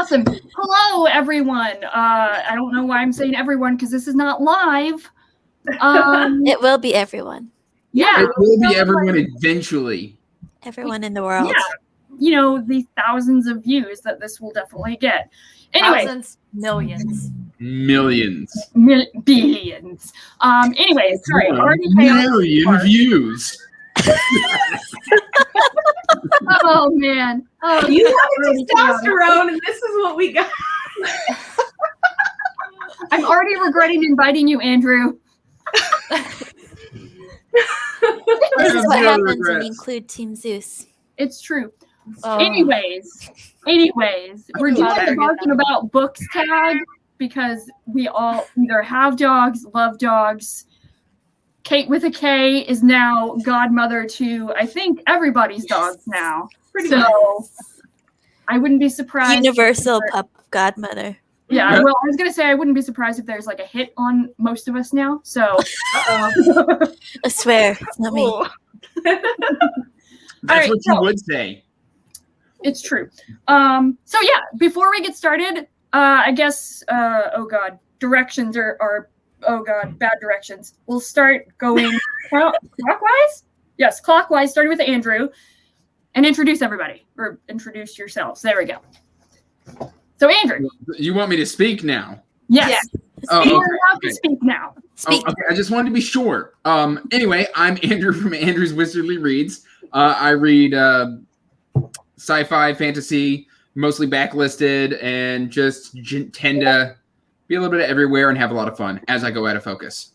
Awesome. Hello, everyone. I don't know why I'm saying everyone because this is not live. It will be everyone. Yeah. It will be everyone eventually. Everyone in the world. Yeah. The thousands of views that this will definitely get. Anyway. Thousands, millions. Millions. Billions. Anyways, sorry. Million views. Oh, man. Oh, you have testosterone, and this is what we got. I'm already regretting inviting you, Andrew. This is what happens when you include Team Zeus. It's true. Anyways, we're doing the Barkin about books tag because we all either have dogs, love dogs. Kate with a K is now godmother to, I think, everybody's dogs now. So I wouldn't be surprised. Universal pup godmother. Yeah, well, I was going to say I wouldn't be surprised if there's like a hit on most of us now. So I swear, it's not me. That's what you would say. It's true. So yeah, before we get started, I guess, directions are bad directions. We'll start going clockwise? Yes, clockwise, starting with Andrew. And introduce everybody, or introduce yourselves. There we go. So, Andrew. You want me to speak now? Yes. Oh, you're allowed to speak now. Speak. Okay. I just wanted to be sure. Anyway, I'm Andrew from Andrew's Wizardly Reads. I read sci-fi, fantasy, mostly backlisted, and just tend to be a little bit of everywhere and have a lot of fun as I go out of focus.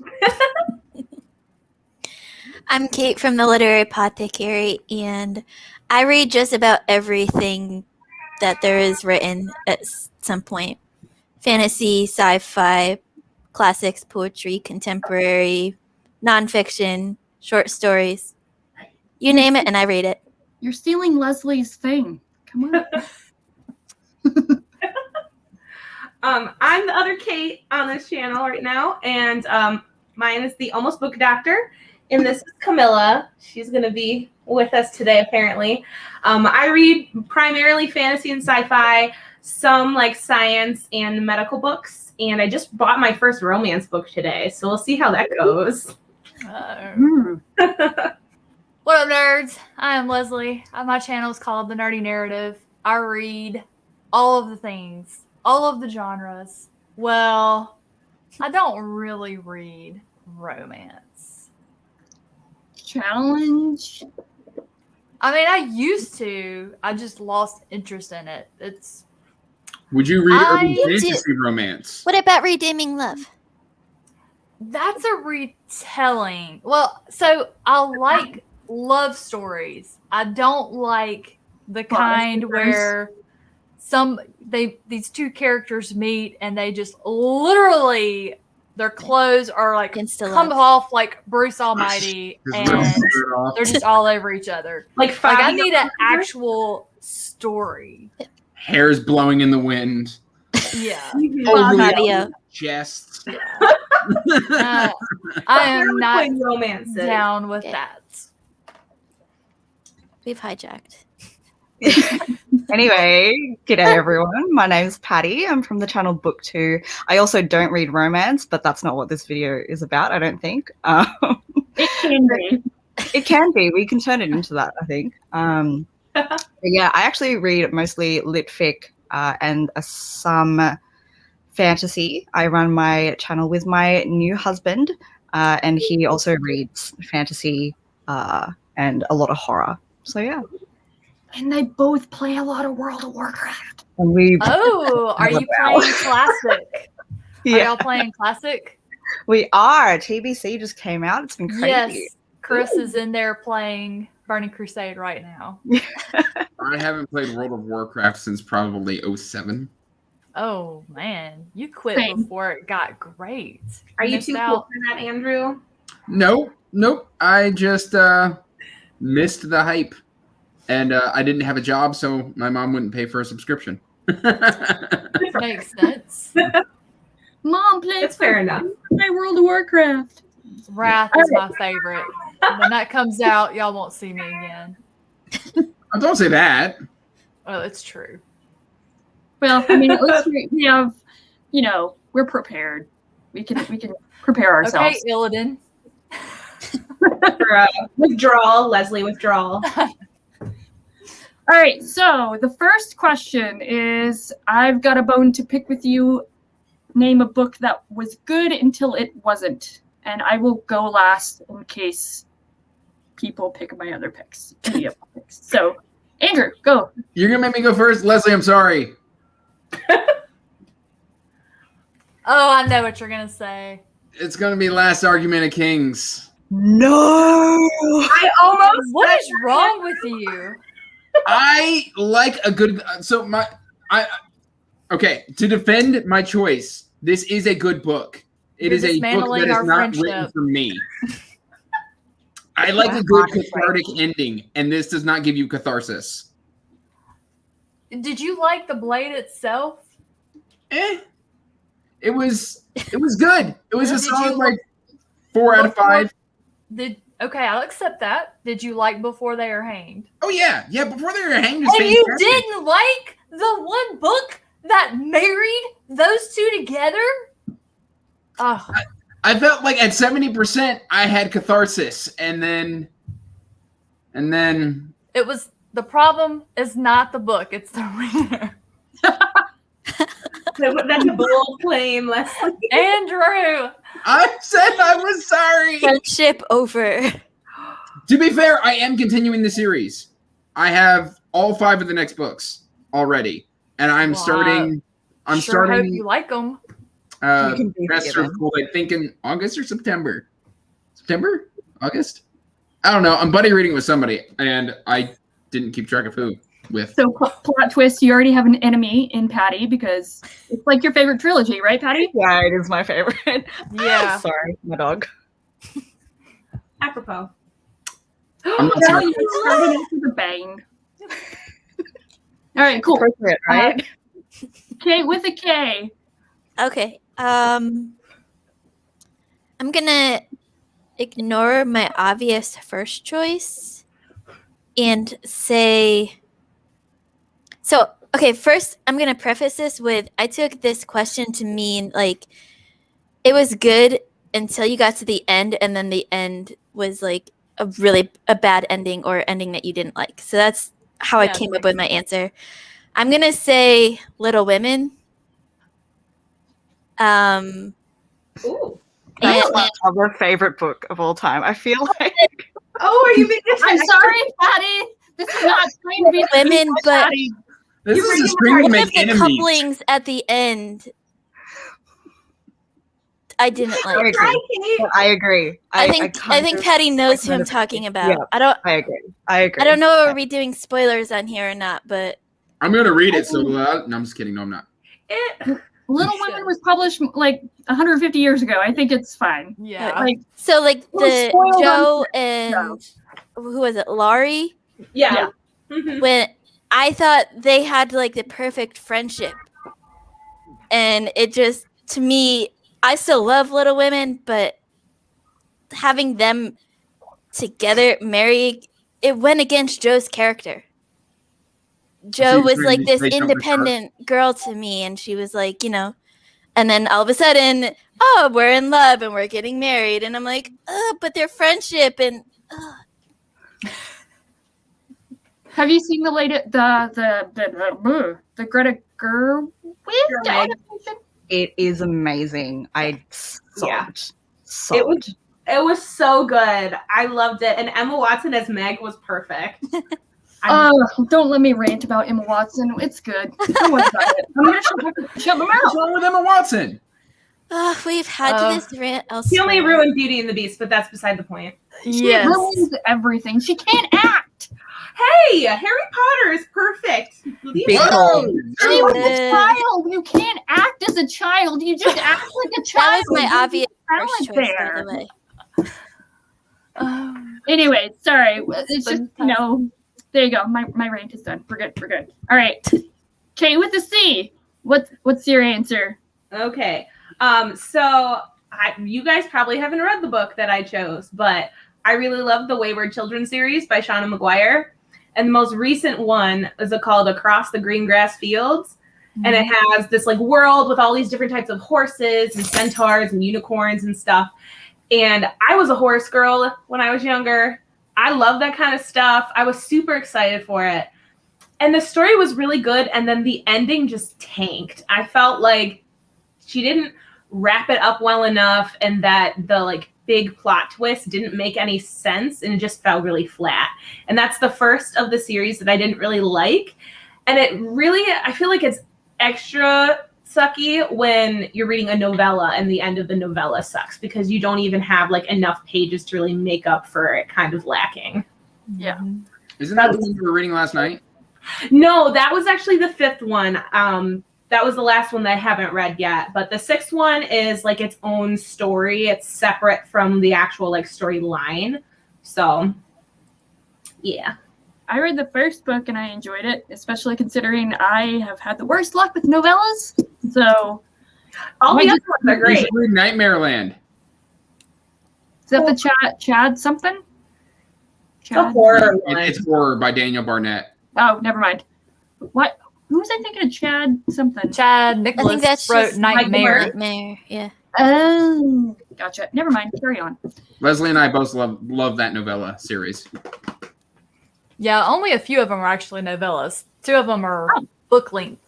I'm Kate from the Literary Apothecary, and I read just about everything that there is written at some point. Fantasy, sci-fi, classics, poetry, contemporary, nonfiction, short stories. You name it, and I read it. You're stealing Leslie's thing. Come on. I'm the other Kate on this channel right now, and mine is the Almost Book Doctor, and this is Camilla. She's going to be with us today, apparently. I read primarily fantasy and sci-fi, some like science and medical books, and I just bought my first romance book today, so we'll see how that goes. What up, nerds? I am Leslie. My channel is called The Nerdy Narrative. I read all of the things, all of the genres. Well, I don't really read romance. Challenge. I mean, I used to. I just lost interest in it. Would you read urban fantasy romance? What about Redeeming Love? That's a retelling. Well, so I like love stories. I don't like the kind where these two characters meet and they just literally their clothes are like come off like Bruce Almighty and they're just all over each other. Like I need an actual story. Hair's blowing in the wind. Yeah. Over chest. Yeah. I am not down with that. We've hijacked. Anyway, g'day everyone. My name's Patty. I'm from the channel Book 2. I also don't read romance, but that's not what this video is about, I don't think. It can be. It can be. We can turn it into that, I think. Yeah, I actually read mostly lit fic and some fantasy. I run my channel with my new husband, and he also reads fantasy and a lot of horror. So yeah. And they both play a lot of World of Warcraft. And we are you playing classic? Yeah. Are y'all playing classic? We are. TBC just came out. It's been crazy. Yes. Chris is in there playing Burning Crusade right now. I haven't played World of Warcraft since probably 07. Oh, man. You quit before it got great. Are you too cool for that, Andrew? Nope. I just missed the hype. And I didn't have a job, so my mom wouldn't pay for a subscription. Makes sense. Mom, play fair enough. Play World of Warcraft. Wrath is my favorite. When that comes out, y'all won't see me again. Don't say that. Well, it's true. Well, I mean, at least we have, we're prepared. We can prepare ourselves. Okay, Illidan. For, withdrawal, Leslie, withdrawal. All right, so the first question is, I've got a bone to pick with you. Name a book that was good until it wasn't. And I will go last in case people pick my other picks. Any of my picks. So, Andrew, go. You're going to make me go first? Leslie, I'm sorry. Oh, I know what you're going to say. It's going to be Last Argument of Kings. No. I almost. What is wrong with you? I like a good. Okay, to defend my choice, this is a good book. It You're is a book dismantling that is our not friendship. written for me. I like a good cathartic ending, and this does not give you catharsis. Did you like the blade itself? It was good. It was a Did you solid like- 4 out of 5. Okay, I'll accept that. Did you like Before They Are Hanged? Oh yeah, before they were hanged. was And you fantastic. didn't like the one book that married those two together? Oh, I felt like at 70% I had catharsis, and then it was the problem is not the book, it's the reader. That's a bold claim, Leslie. Andrew! I said I was sorry. Friendship over. To be fair, I am continuing the series. I have all 5 of the next books already, and I'm Wow. starting. I'm Sure hope starting. you like them. You can be Master of forgiven. Cool, I think in August or September. September? August? I don't know. I'm buddy reading with somebody, and I didn't keep track of who with. So, plot twist, you already have an enemy in Patty because it's like your favorite trilogy, right, Patty? Yeah, it is my favorite. Yeah. Sorry, my dog. Apropos. I'm not Now sorry. you're starting out with a bang. All right, cool. Appropriate, right? K with a K. Okay. I'm gonna ignore my obvious first choice and say. So, okay, first I'm gonna preface this with I took this question to mean like it was good until you got to the end, and then the end was like a bad ending or ending that you didn't like. So that's how I Yeah, came that up with my answer. I'm gonna say Little Women. Ooh. That's And- my other favorite book of all time. I feel like Oh, are you being I'm sorry, Patty. This is not trying to be Women, but Patty. This You're is a bringing string to one of make the enemies. couplings at the end, I didn't I like. agree. I agree. I think kind of- Patty knows who kind I'm of talking agree. about. Yeah. I agree. I don't know are we doing spoilers on here or not, but I'm gonna read it. So no, I'm just kidding. No, I'm not. Little You Women should. was published like 150 years ago. I think it's fine. Yeah. Like, so like Well, the spoiled Joe on- and who was it, Laurie? Yeah. Mhm. When I thought they had like the perfect friendship, and it just to me, I still love Little Women, but having them together, married, it went against Joe's character. Joe you're was trying like to this say something independent girl to me, and she was like, and then all of a sudden, oh, we're in love and we're getting married, and I'm like, but their friendship and have you seen the latest the Greta Gerwig adaptation? It is amazing. I Yeah. sobbed. It was so good. I loved it. And Emma Watson as Meg was perfect. Don't let me rant about Emma Watson. It's good. Don't worry about it. I'm gonna shut my What's mouth. wrong with Emma Watson? we've had this rant elsewhere. She only ruined Beauty and the Beast, but that's beside the point. She ruins everything. She can't act. Hey, Harry Potter is perfect. Leave Big it hole. alone. She was Uh, a child. You can't act as a child. You just act like a That child. was my There's obvious talent first choice, by there. the way. Anyway, sorry. It's just, there you go. My rant is done. We're good. We're good. All right. K with the C. What's your answer? Okay. You guys probably haven't read the book that I chose, but I really love the Wayward Children series by Shauna McGuire. And the most recent one is called Across the Green Grass Fields. and it has this like world with all these different types of horses and centaurs and unicorns and stuff. And I was a horse girl when I was younger. I love that kind of stuff. I was super excited for it. And the story was really good. And then the ending just tanked. I felt like she didn't wrap it up well enough, and that the like big plot twist didn't make any sense, and it just felt really flat. And that's the first of the series that I didn't really like. And it really, I feel like it's extra sucky when you're reading a novella and the end of the novella sucks because you don't even have like enough pages to really make up for it kind of lacking. Yeah. Isn't that the one you were reading last night? No, that was actually the 5th one. That was the last one that I haven't read yet. But the 6th one is like its own story. It's separate from the actual like storyline. So, yeah. I read the first book and I enjoyed it, especially considering I have had the worst luck with novellas. So, all the other ones are You great. should read Nightmare Land. is that the Chad something? The Chad? horror one. It's Horror by Daniel Barnett. Oh, never mind. What? Who was I thinking of? Chad something. Chad I Nicholas think that's wrote just Nightmare. Nightmare. Yeah. Oh, gotcha. Never mind. Carry on. Leslie and I both love that novella series. Yeah, only a few of them are actually novellas. 2 of them are book length.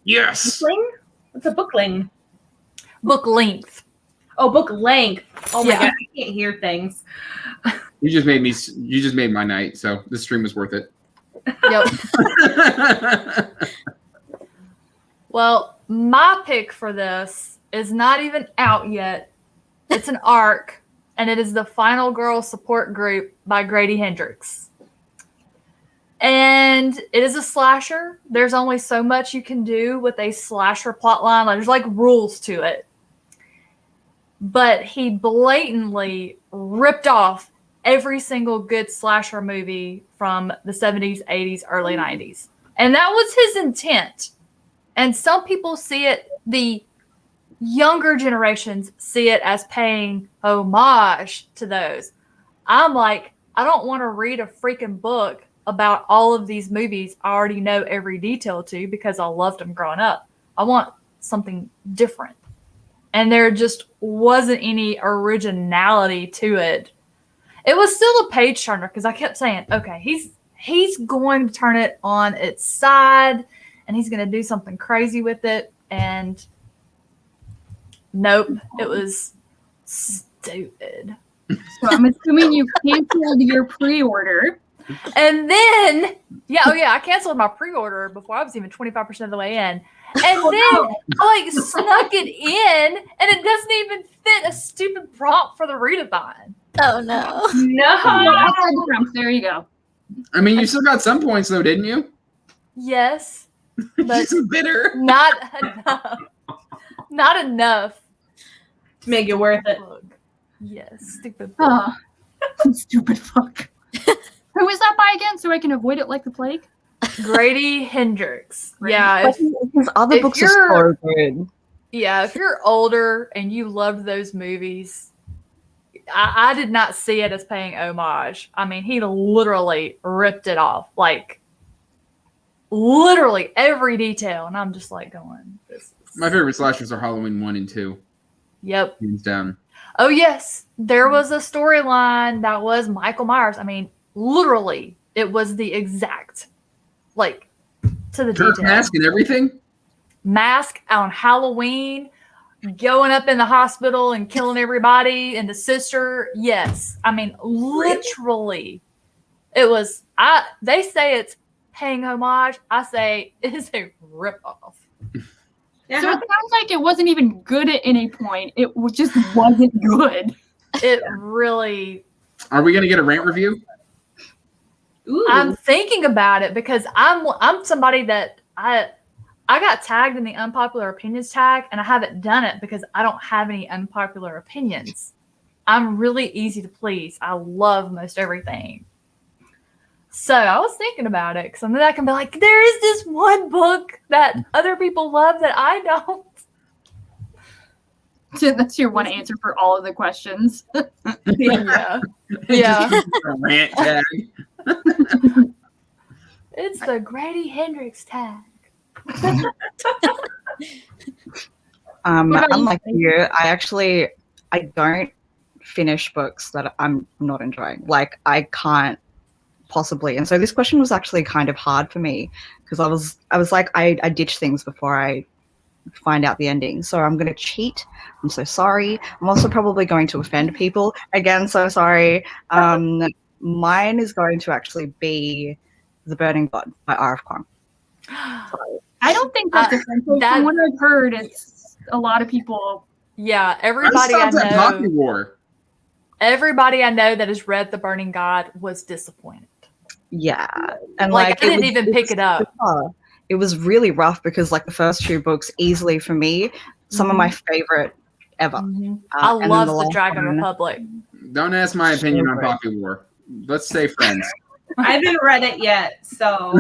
Yes. Bookling? What's a bookling? Book length. Oh, book length. Oh my Yeah. god, I can't hear things. You just made my night, so this stream was worth it. Yep. Well, my pick for this is not even out yet. It's an arc, and it is the Final Girl Support Group by Grady Hendrix. And it is a slasher. There's only so much you can do with a slasher plotline. There's like rules to it. But he blatantly ripped off every single good slasher movie from the 70s, 80s, early 90s. And that was his intent. And some people see it, the younger generations see it as paying homage to those. I'm like, I don't want to read a freaking book about all of these movies I already know every detail to because I loved them growing up. I want something different. And there just wasn't any originality to it. It was still a page turner because I kept saying, okay, he's going to turn it on its side and he's going to do something crazy with it. And nope, it was stupid. So I'm assuming you canceled your pre-order. And then, I canceled my pre-order before I was even 25% of the way in. And then I like snuck it in, and it doesn't even fit a stupid prompt for the readathon. Oh no. No. There you go. I mean, you still got some points though, didn't you? Yes, but She's bitter. not enough. Not enough. To make it worth it. Yes, stupid. Stupid fuck. Who is that by again, so I can avoid it like the plague? Grady Hendrix. Yeah, His other if books are so you're- good. yeah. If you're older and you loved those movies, I did not see it as paying homage. I mean, he literally ripped it off, like literally every detail, and I'm just like going, "This is..." My favorite slashers are Halloween 1 and 2. Yep. Hands down. Oh yes, there was a storyline that was Michael Myers. I mean, literally, it was the exact, like, to the Turf detail. mask and everything? Mask on Halloween, going up in the hospital and killing everybody, and the sister. Yes, I mean, literally, it was. They say it's paying homage. I say it is a ripoff. Yeah. So it sounds like it wasn't even good at any point. It just wasn't good. It really. Are we going to get a rant review? Ooh. I'm thinking about it because I'm somebody that I got tagged in the unpopular opinions tag, and I haven't done it because I don't have any unpopular opinions. I'm really easy to please. I love most everything. So I was thinking about it because then I can be like, there is this one book that other people love that I don't. So that's your one answer for all of the questions. Yeah. Yeah. Just a rant tag. It's the Grady Hendrix tag. Unlike you, I don't finish books that I'm not enjoying. Like I can't possibly. And so this question was actually kind of hard for me because I was like, I ditch things before I find out the ending. So I'm going to cheat. I'm so sorry. I'm also probably going to offend people. Again, so sorry. Mine is going to actually be The Burning God by R.F. Kuang. I don't think that's offensive. From what I've heard, it's a lot of people. Yeah, everybody I know. Poppy War. Everybody I know that has read The Burning God was disappointed. Yeah, and I didn't even pick it up. It was really rough because like the first 2 books, easily for me, some of my favorite ever. I love the Dragon Republic. Don't ask my opinion on Poppy War. Let's stay friends. I haven't read it yet, so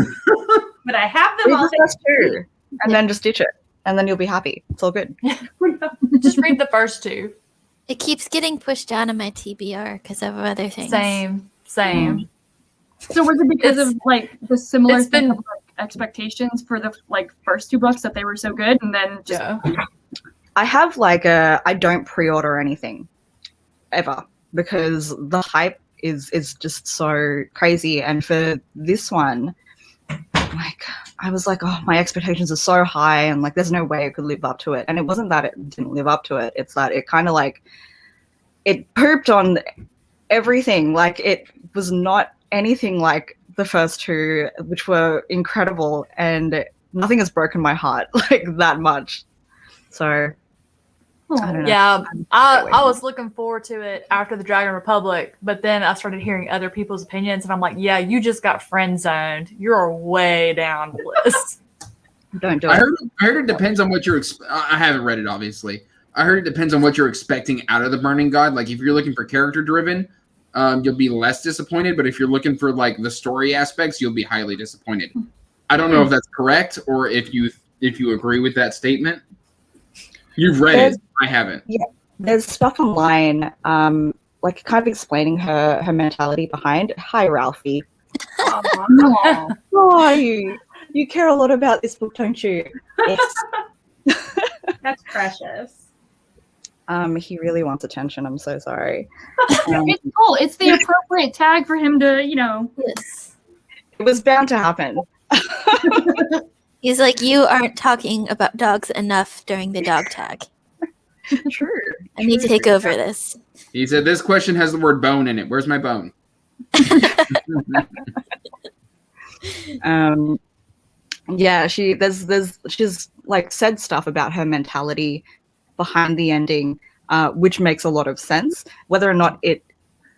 but I have them all. Read the first 2, and then just ditch it, and then you'll be happy. It's all good. Just read the first 2. It keeps getting pushed down on my TBR because of other things. Same. So was it because of like the similar thing of like expectations for the like first 2 books that they were so good, and then just I have like I don't pre-order anything ever because the hype is just so crazy, and for this one, like I was like, oh, my expectations are so high, and like there's no way it could live up to it. And it wasn't that it didn't live up to it; it's that it kind of like it pooped on everything. Like it was not anything like the first 2, which were incredible, and nothing has broken my heart like that much. So I don't know. Yeah, I was looking forward to it after the Dragon Republic, but then I started hearing other people's opinions, and I'm like, yeah, you just got friend zoned. You're way down the list. Don't do I it. heard it depends on what you're. I haven't read it, obviously. I heard it depends on what you're expecting out of the Burning God. Like if you're looking for character driven, you'll be less disappointed. But if you're looking for like the story aspects, you'll be highly disappointed. I don't know if that's correct or if you agree with that statement. You've read it. I haven't. Yeah, there's stuff online, like kind of explaining her mentality behind. Hi, Ralphie. Oh, you care a lot about this book, don't you? Yes. That's precious. He really wants attention. I'm so sorry. It's cool. It's the appropriate tag for him to, Yes. It was bound to happen. He's like, you aren't talking about dogs enough during the dog tag. True. I need to take over this. He said this question has the word bone in it. Where's my bone? Yeah, she's like said stuff about her mentality behind the ending, which makes a lot of sense. Whether or not it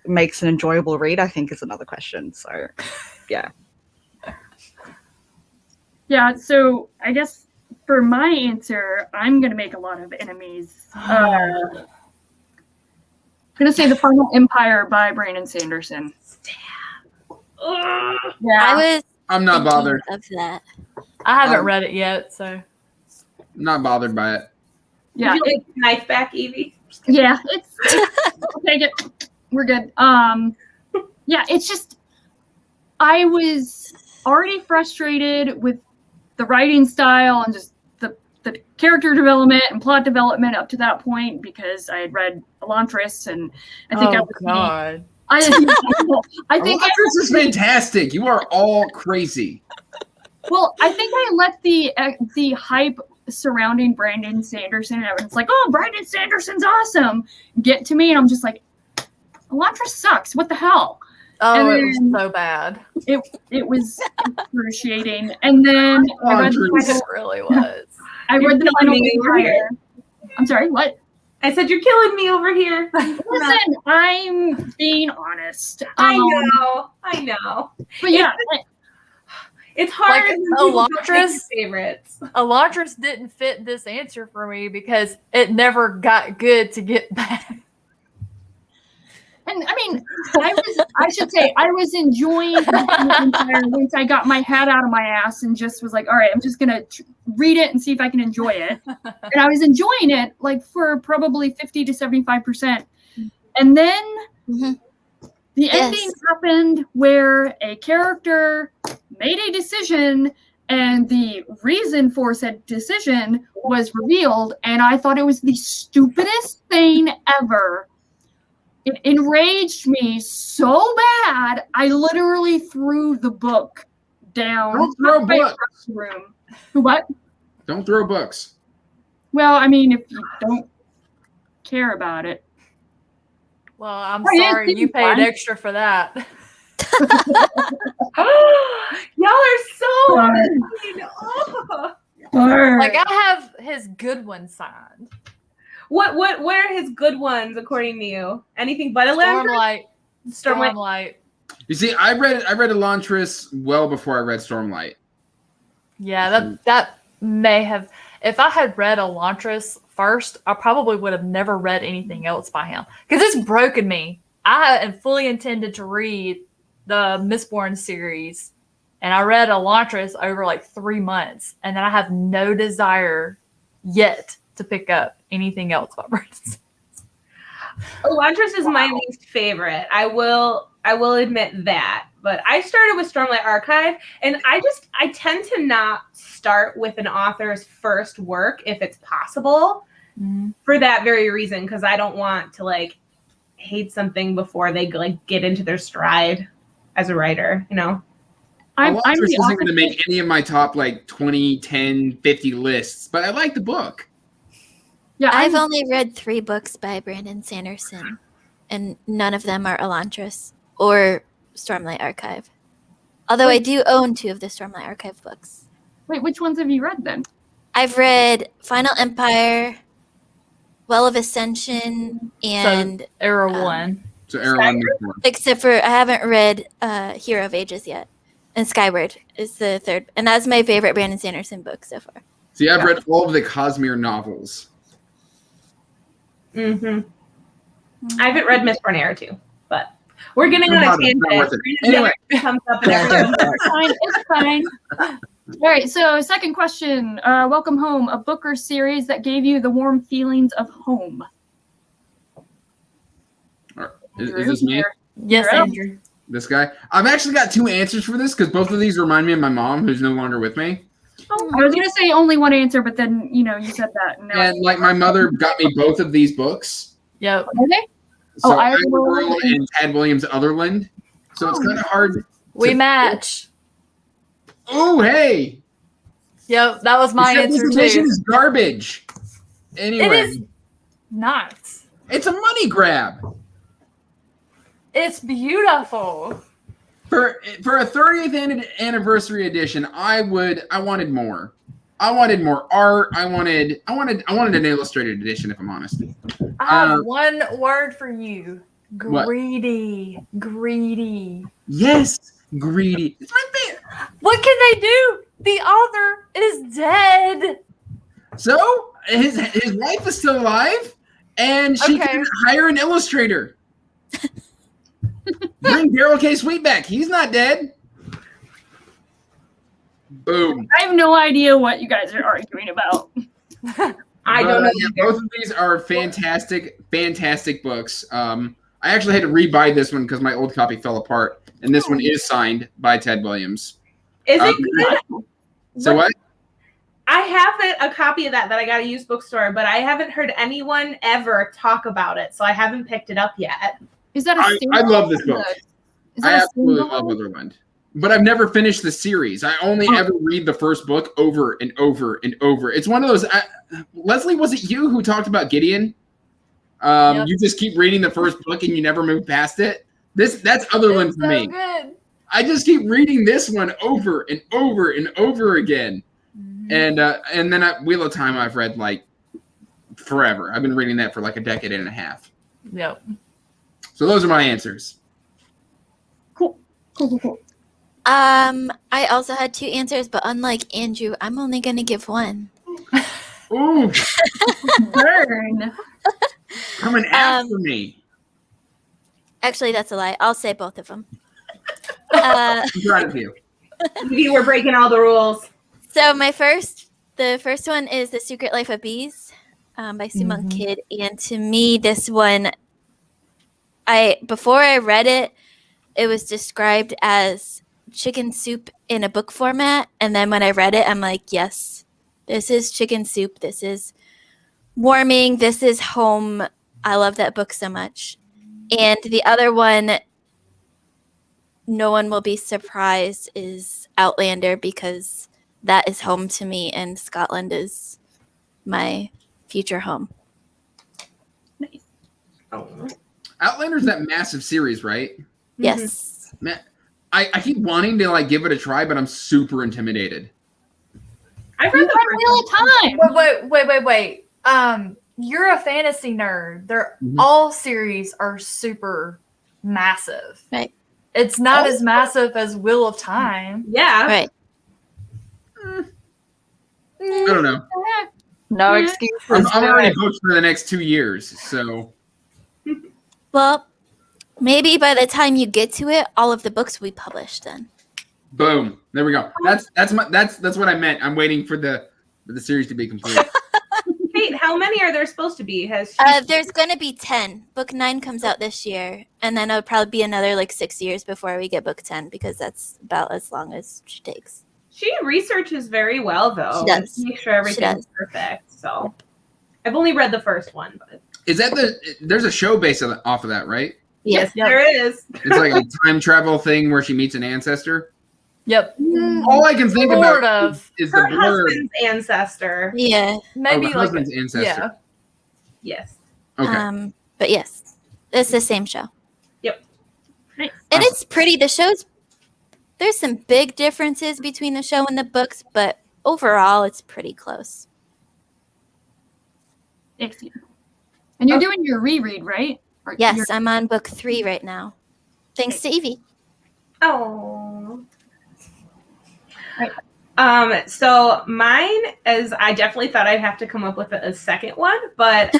makes an enjoyable read, I think, is another question. So, yeah. Yeah, so I guess for my answer, I'm going to make a lot of enemies. I'm going to say The Final Empire by Brandon Sanderson. Yeah. I'm not bothered. Of that. I haven't read it yet, so. Not bothered by it. Yeah. Would you like knife back, Evie? Yeah, I'll take it. We're good. Yeah, it's just, I was already frustrated with the writing style and just the character development and plot development up to that point because I had read Elantris and I think I think Elantris is fantastic. You are all crazy. Well, I think I let the hype surrounding Brandon Sanderson and everyone's like, oh, Brandon Sanderson's awesome, get to me, and I'm just like, Elantris sucks. What the hell? Oh, it was so bad. It was excruciating. And then I read it really was. I read the Final Empire. I'm sorry, what? I said you're killing me over here. Listen, I'm being honest. I know. But yeah, it's hard. Like Elantris favorites. Elantris didn't fit this answer for me because it never got good to get back. And I mean, I was enjoying the Empire once I got my head out of my ass and just was like, all right, I'm just gonna read it and see if I can enjoy it. And I was enjoying it like for probably 50 to 75%. And then the ending happened where a character made a decision And the reason for said decision was revealed, and I thought it was the stupidest thing ever. It enraged me so bad, I literally threw the book down. Don't throw books. Room. What? Don't throw books. Well, I mean, if you don't care about it. Well, I'm Oh, yeah, sorry you it's paid fine. extra for that. Y'all are so Darn. mean. Oh. Like I have his good one signed. What are his good ones according to you? Anything but Outlander? Stormlight. You see, I read Elantris well before I read Stormlight. Yeah, that may have. If I had read Elantris first, I probably would have never read anything else by him because it's broken me. I am fully intended to read the Mistborn series, and I read Elantris over like 3 months, and then I have no desire yet to pick up anything else by Brandon. Elantris is my least favorite. I will admit that. But I started with Stormlight Archive, and I tend to not start with an author's first work if it's possible, for that very reason, because I don't want to like hate something before they like get into their stride as a writer, you know. Elantris isn't going to make any of my top like 20, 10, 50 lists, but I like the book. Yeah, I've only read 3 books by Brandon Sanderson, and none of them are Elantris or Stormlight Archive. Although I do own 2 of the Stormlight Archive books. Wait, which ones have you read then? I've read Final Empire, Well of Ascension, and Era 1. So Errol, except for I haven't read Hero of Ages yet. And Skyward is the 3rd. And that's my favorite Brandon Sanderson book so far. see, I've read all of the Cosmere novels. I haven't read Mistborn Era 2, but we're getting on a tangent. Anyway. Comes up and everything. It's fine. All right, so second question. Welcome Home, a book or series that gave you the warm feelings of home. Is this me? Yes, Andrew. This guy? I've actually got 2 answers for this because both of these remind me of my mom, who's no longer with me. I was going to say only one answer, but then, you said that. And like my mother got me both of these books. Yep. Are they? So Iron Iron World World and Tad Williams Otherland. So it's kind of hard. We match. Oh, hey. Yep, that was my Except answer this edition too. is garbage. Anyway. It is not. It's a money grab. It's beautiful. For a 30th anniversary edition, I wanted more. I wanted more art. I wanted an illustrated edition, if I'm honest. I have one word for you. Greedy. What? Greedy. Yes, greedy. It's my favorite. What can they do? The author is dead. So his wife is still alive, and she can hire an illustrator. Bring Daryl K. Sweet back. He's not dead. Boom. I have no idea what you guys are arguing about. I don't know. Yeah, both of these are fantastic books. I actually had to rebuy this one because my old copy fell apart, and this one is signed by Ted Williams. Is it good? So what? I have a copy of that I got at a used bookstore, but I haven't heard anyone ever talk about it, so I haven't picked it up yet. Is that a I love this book. Is I that a absolutely single? love Otherland. But I've never finished the series. I only ever read the first book over and over and over. It's one of those. Leslie, was it you who talked about Gideon? Yep. You just keep reading the first book and you never move past it. That's Otherland for me. Good. I just keep reading this one over and over and over again. And then Wheel of Time I've read like forever. I've been reading that for like a decade and a half. Yep. So those are my answers. Cool. I also had 2 answers, but unlike Andrew, I'm only going to give one. Ooh, Burn. coming after me. Actually, that's a lie. I'll say both of them. I'm proud of you. Maybe we're breaking all the rules. So the first one is The Secret Life of Bees by Sue Monk Kidd. And to me, this one, before I read it, it was described as chicken soup in a book format. And then when I read it, I'm like, yes, this is chicken soup. This is warming. This is home. I love that book so much. And the other one, no one will be surprised, is Outlander, because that is home to me and Scotland is my future home. Nice. Oh. Outlander's that massive series, right? Yes. Man, I keep wanting to like give it a try, but I'm super intimidated. I've read the Real time. Wait. You're a fantasy nerd. They're Mhm. all series are super massive. Right. It's not as massive as Wheel of Time. Yeah. Right. I don't know. No Yeah. excuses. I'm already booked for the next 2 years, so Well, maybe by the time you get to it, all of the books will be published then. boom. There we go. That's what I meant. I'm waiting for the series to be complete. Kate, how many are there supposed to be? Has she There's going to be 10. Book 9 comes out this year, and then it'll probably be another like 6 years before we get book 10, because that's about as long as she takes. She researches very well, though. She does. To make sure everything's perfect. So, I've only read the first one, but Is that there's a show based off of that, right? yes, Yep. there is. It's like a time travel thing where she meets an ancestor. Yep. All I can think Sort about of. is the Her blurb. husband's ancestor. Yeah. Maybe her like husband's ancestor. yeah. Yes. Okay. But yes, it's the same show. Yep. And it's pretty. There's some big differences between the show and the books, but overall, it's pretty close. Excellent. And you're doing your reread, right? Or Yes, your- I'm on book 3 right now. Thanks to Evie. Oh. Right. So mine is, I definitely thought I'd have to come up with a second one, but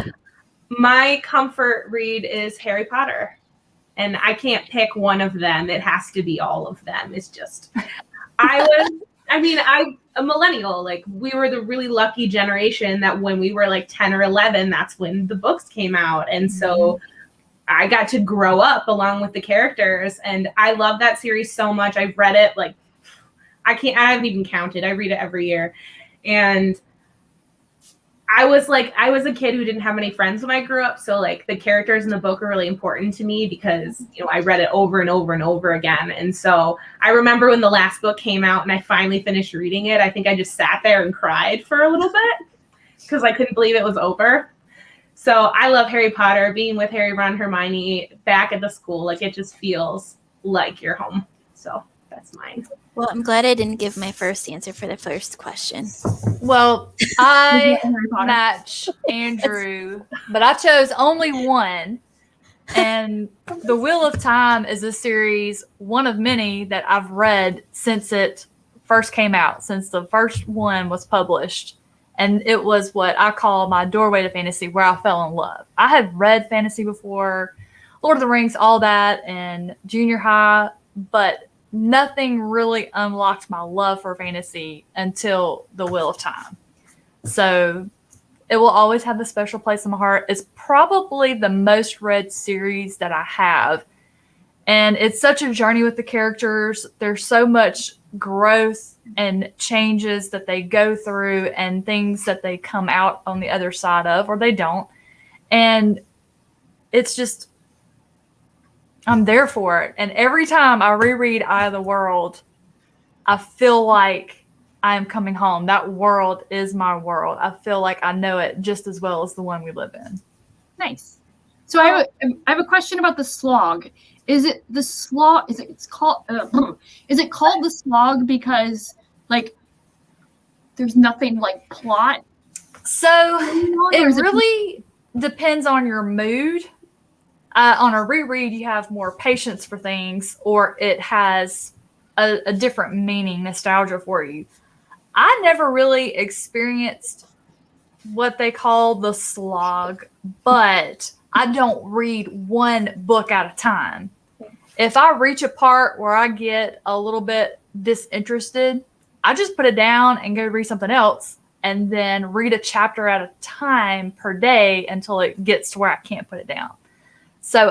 my comfort read is Harry Potter. And I can't pick one of them. It has to be all of them. It's just, I'm a millennial. Like, we were the really lucky generation that when we were like 10 or 11, that's when the books came out. And so I got to grow up along with the characters. And I love that series so much. I've read it like, I haven't even counted. I read it every year. And I was a kid who didn't have many friends when I grew up. So like the characters in the book are really important to me because, I read it over and over and over again. And so I remember when the last book came out and I finally finished reading it, I think I just sat there and cried for a little bit because I couldn't believe it was over. So I love Harry Potter, being with Harry, Ron, Hermione back at the school. Like, it just feels like you're home. So that's mine. Well, I'm glad I didn't give my first answer for the first question. Well, I Harry Potter. match Andrew, but I chose only one. And The Wheel of Time is a series, one of many that I've read since it first came out, since the first one was published. And it was what I call my doorway to fantasy, where I fell in love. I had read fantasy before, Lord of the Rings, all that, in junior high, but nothing really unlocked my love for fantasy until The Wheel of Time. So it will always have a special place in my heart. It's probably the most read series that I have. And it's such a journey with the characters. There's so much growth and changes that they go through and things that they come out on the other side of, or they don't. And it's just, I'm there for it. And every time I reread Eye of the World, I feel like I am coming home. That world is my world. I feel like I know it just as well as the one we live in. Nice. So I have a question about the slog. Is it the slog? Is it called the slog because like there's nothing like plot? So Or it is really depends on your mood. On a reread, you have more patience for things, or it has a different meaning, nostalgia for you. I never really experienced what they call the slog, but I don't read one book at a time. If I reach a part where I get a little bit disinterested, I just put it down and go read something else, and then read a chapter at a time per day until it gets to where I can't put it down. So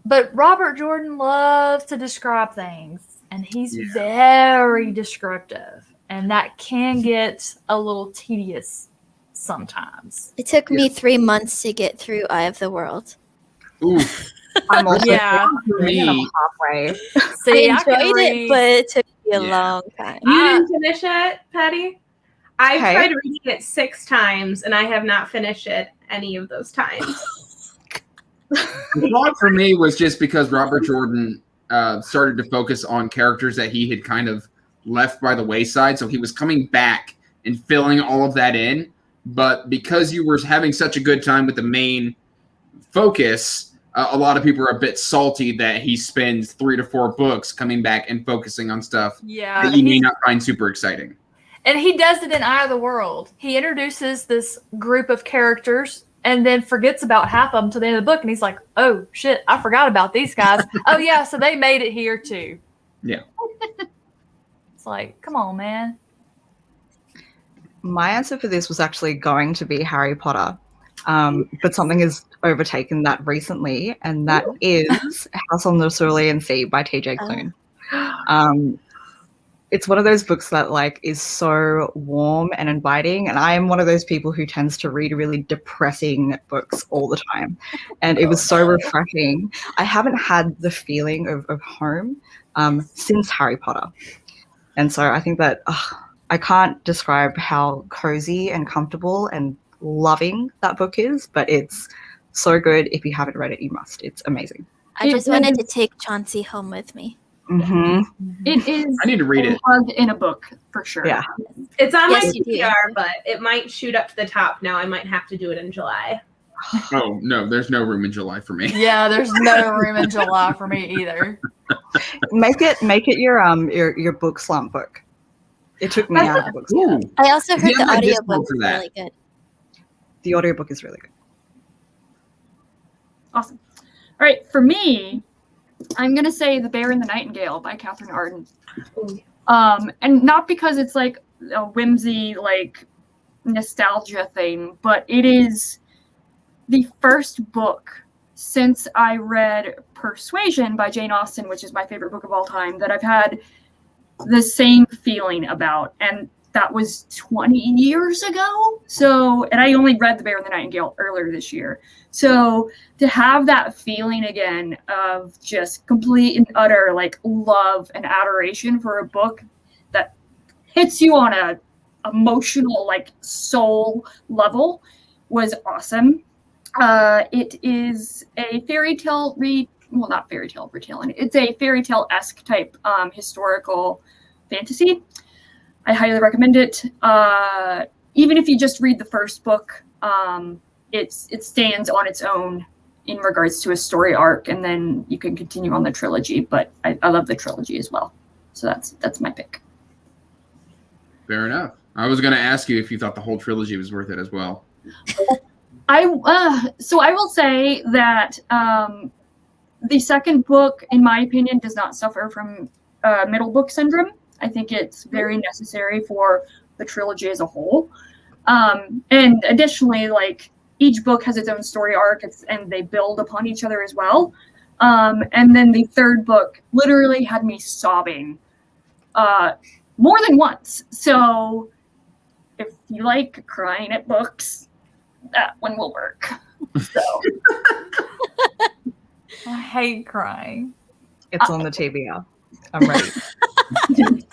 But Robert Jordan loves to describe things, and he's Yeah. very descriptive, and that can get a little tedious sometimes. It took me 3 months to get through Eye of the World. Oof. I'm also Yeah. For me, halfway. See, I enjoyed it, but it took me a Yeah. long time. You didn't finish it, Patty? I've Okay. tried reading it 6 times, and I have not finished it any of those times. the thought for me was just because Robert Jordan started to focus on characters that he had kind of left by the wayside. So he was coming back and filling all of that in. But because you were having such a good time with the main focus, a lot of people are a bit salty that he spends 3 to 4 books coming back and focusing on stuff Yeah. that you may not find super exciting. And he does it in Eye of the World. He introduces this group of characters and then forgets about half of them to the end of the book. And he's like, oh, shit, I forgot about these guys. Oh, yeah, so they made it here, too. Yeah. It's like, come on, man. My answer for this was actually going to be Harry Potter, but something has overtaken that recently, and that is House on the Cerulean Sea by T.J. Klune. It's one of those books that like is so warm and inviting, and I am one of those people who tends to read really depressing books all the time, and it was so refreshing. I haven't had the feeling of home since Harry Potter, and so I think that I can't describe how cozy and comfortable and loving that book is, but it's so good. If you haven't read it, you must. It's amazing. I just wanted to take Chauncey home with me. Mm-hmm. It is. I need to read a it. hug in a book for sure. Yeah. It's on Yes, my you do. PPR, but it might shoot up to the top now. I might have to do it in July. Oh, no, there's no room in July for me. Yeah, there's no room in July for me either. Make it your book slump book. It took me out of the books. Ooh. I also heard Yeah, the I did audiobook go was for that. really good. The audiobook is really good. Awesome. All right, for me, I'm gonna say The Bear and the Nightingale by Catherine Arden. And not because it's like a whimsy, like nostalgia thing, but it is the first book since I read Persuasion by Jane Austen, which is my favorite book of all time, that I've had the same feeling about. And that was 20 years ago. So, and I only read The Bear and the Nightingale earlier this year. So to have that feeling again of just complete and utter like love and adoration for a book that hits you on a emotional like soul level was awesome. It is a fairy tale not fairy tale retelling. It's a fairy tale-esque type historical fantasy. I highly recommend it. Even if you just read the first book, it stands on its own in regards to a story arc, and then you can continue on the trilogy. But I love the trilogy as well, so that's my pick. Fair enough. I was going to ask you if you thought the whole trilogy was worth it as well. So I will say that the second book, in my opinion, does not suffer from middle book syndrome. I think it's very necessary for the trilogy as a whole. And additionally, like each book has its own story arc, and they build upon each other as well. And then the third book literally had me sobbing more than once. So if you like crying at books, that one will work. So I hate crying. It's on the TBR. I'm ready.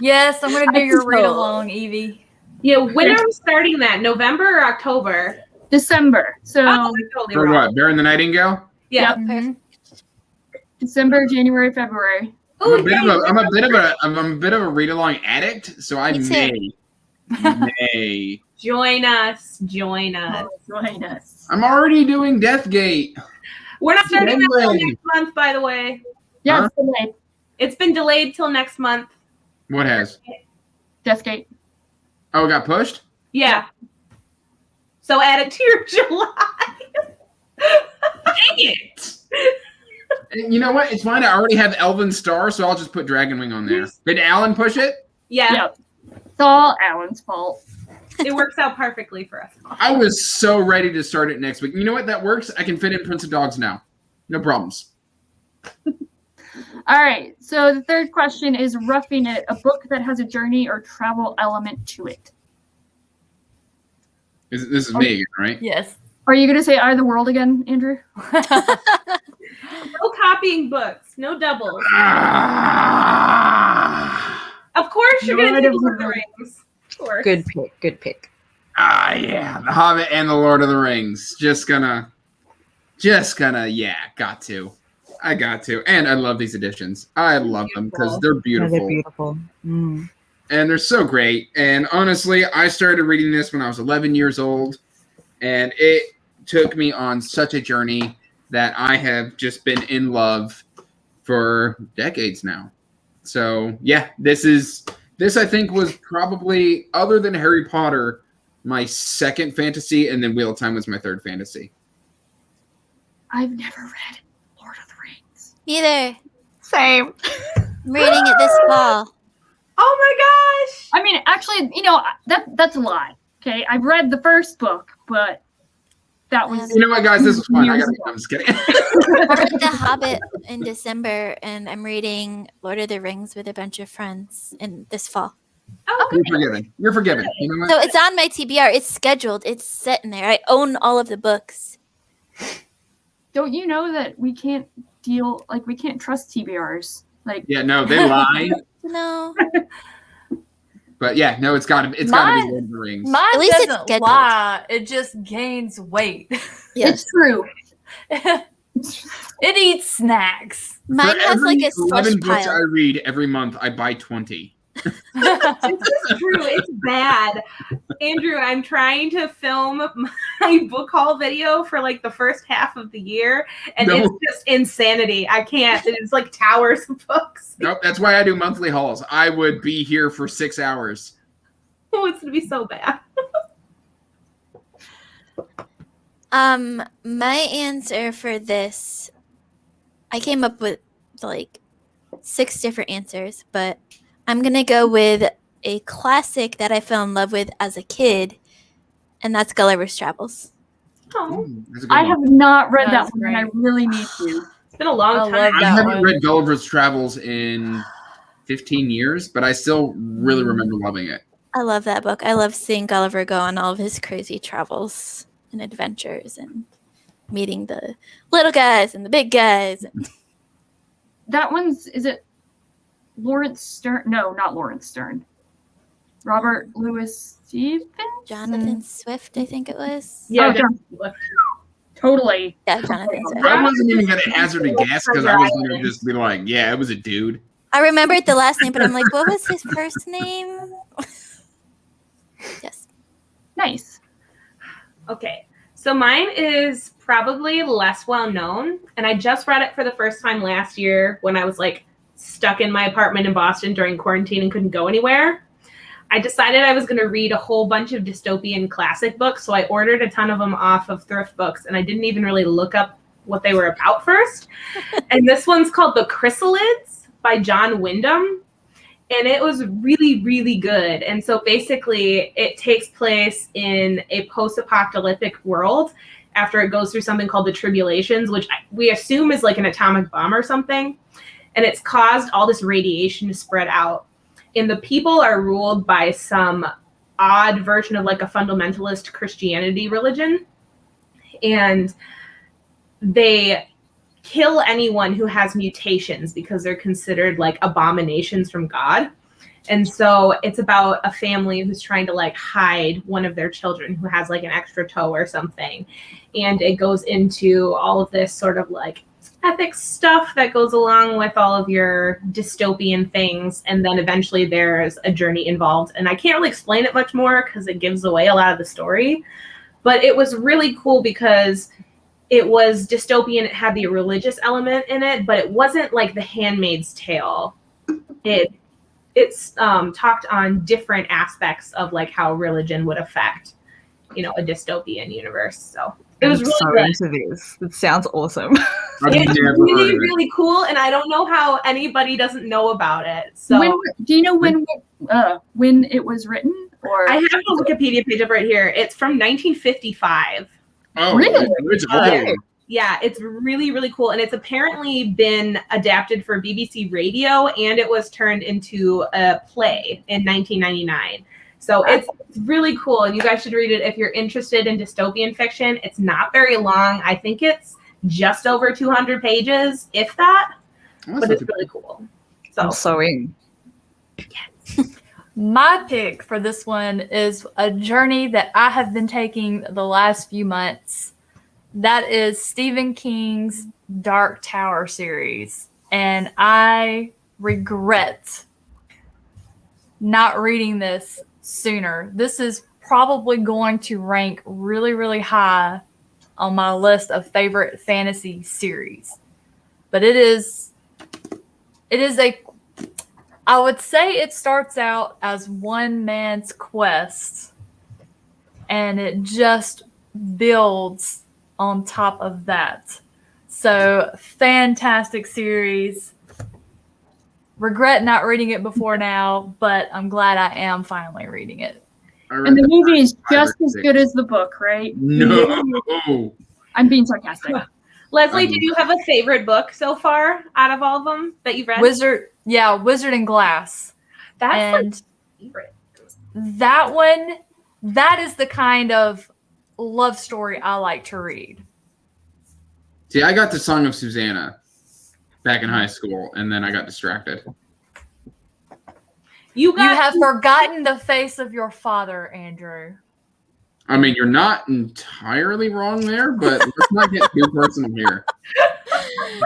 Yes, I'm going to do your read along, Evie. Yeah, when are we starting that? November or October? December. So Oh, I'm totally For wrong. what? Bear and the Nightingale? Yeah. Mhm. December, January, February. Ooh, I'm a bit of a read along addict, so I Me too. may. join us. Join us. Join us. I'm already doing Deathgate. We're not starting that till Deadly. next month, by the way. Yeah, Huh? it's delayed. It's been delayed till next month. What has? Deathgate. Oh, it got pushed? Yeah. So add it to your July. Dang it! And you know what? It's fine. I already have Elven Star, so I'll just put Dragonwing on there. Did Alan push it? Yeah. Yep. It's all Alan's fault. It works out perfectly for us. I was so ready to start it next week. You know what? That works. I can fit in Prince of Dogs now. No problems. All right. So the third question is Ruffin It, a book that has a journey or travel element to it. This is me again, right? Yes. Are you going to say Eye of the World again, Andrew? No copying books. No doubles. Of course, you're going to take Lord of the Rings. Of course. Good pick. Good pick. Yeah, The Hobbit and The Lord of the Rings. Just gonna, yeah, got to. I got to. And I love these editions. I love them because they're beautiful. They're beautiful. Mm. And they're so great. And honestly, I started reading this when I was 11 years old. And it took me on such a journey that I have just been in love for decades now. So, yeah, this I think was probably, other than Harry Potter, my second fantasy, and then Wheel of Time was my third fantasy. I've never read Lord of the Rings. Neither. Same. I'm reading it this fall. Oh my gosh! I mean, actually, that's a lie. Okay, I've read the first book, but that was. You know what, guys? This was fun. I'm just kidding. I read The Hobbit in December, and I'm reading Lord of the Rings with a bunch of friends in this fall. Oh, You're forgiven. You're forgiven. You know what? So it's on my TBR. It's scheduled. It's set in there. I own all of the books. Don't you know that we can't trust TBRs? Like, Yeah, no, they lie. No. But yeah, no, it's gotta be Lord of the Rings. Mine At least it's doesn't scheduled. lie. It just gains weight. It's true. It eats snacks. Mine has like a slush 11 books I pile. read every month, I buy 20. This is true. It's bad. Andrew, I'm trying to film my book haul video for like the first half of the year, and No. it's just insanity. I can't. It's like towers of books. Nope, that's why I do monthly hauls. I would be here for 6 hours. Oh, it's gonna be so bad. My answer for this, I came up with like 6 different answers, but I'm gonna go with a classic that I fell in love with as a kid, and that's Gulliver's Travels. Oh, That's a good I one. have not read That's that one, and I great. really need to. it's been a long I time. love I that haven't one. read Gulliver's Travels in 15 years, but I still really remember loving it. I love that book. I love seeing Gulliver go on all of his crazy travels and adventures and meeting the little guys and the big guys. That one's, is it Lawrence Stern? No, not Lawrence Stern. Robert Louis Stevens? Jonathan Swift, I think it was. Yeah, Oh, John. Totally. Yeah, Jonathan Swift. I wasn't even going to hazard a guess because I was going to just be like, yeah, it was a dude. I remembered the last name, but I'm like, what was his first name? Yes. Nice. Okay, so mine is probably less well known, and I just read it for the first time last year when I was like stuck in my apartment in Boston during quarantine and couldn't go anywhere. I decided I was going to read a whole bunch of dystopian classic books, so I ordered a ton of them off of thrift books, and I didn't even really look up what they were about first. And this one's called The Chrysalids by John Wyndham. And it was really, really good. And so basically it takes place in a post-apocalyptic world after it goes through something called the tribulations, which we assume is like an atomic bomb or something. And it's caused all this radiation to spread out. And the people are ruled by some odd version of like a fundamentalist Christianity religion. And they kill anyone who has mutations because they're considered like abominations from God. And so it's about a family who's trying to like hide one of their children who has like an extra toe or something. And it goes into all of this sort of like ethics stuff that goes along with all of your dystopian things. And then eventually there's a journey involved. And I can't really explain it much more because it gives away a lot of the story. But it was really cool because it was dystopian. It had the religious element in it, but it wasn't like The Handmaid's Tale. It's talked on different aspects of like how religion would affect, a dystopian universe. So it was really so good. into this. It sounds awesome. I've It's never heard really, of it. really cool, and I don't know how anybody doesn't know about it. So Do you know when it was written? Or I have the Wikipedia page up right here. It's from 1955. Oh, Really? it's Okay. old. Yeah, it's really, really cool. And it's apparently been adapted for BBC Radio, and it was turned into a play in 1999. So it's really cool, and you guys should read it if you're interested in dystopian fiction. It's not very long. I think it's just over 200 pages, if that. But it's really cool. So in. My pick for this one is a journey that I have been taking the last few months. That is Stephen King's Dark Tower series. And I regret not reading this sooner. This is probably going to rank really, really high on my list of favorite fantasy series. But it is I would say it starts out as one man's quest, and it just builds on top of that. So, fantastic series. Regret not reading it before now, but I'm glad I am finally reading it. And the movie is just as good as the book, right? No. I'm being sarcastic. Leslie, did you have a favorite book so far out of all of them that you've read? Wizard and Glass. That's favorite. That one, that is the kind of love story I like to read. See, I got the Song of Susanna back in high school, and then I got distracted. You have forgotten the face of your father, Andrew. I mean, you're not entirely wrong there, but let's not get too personal here.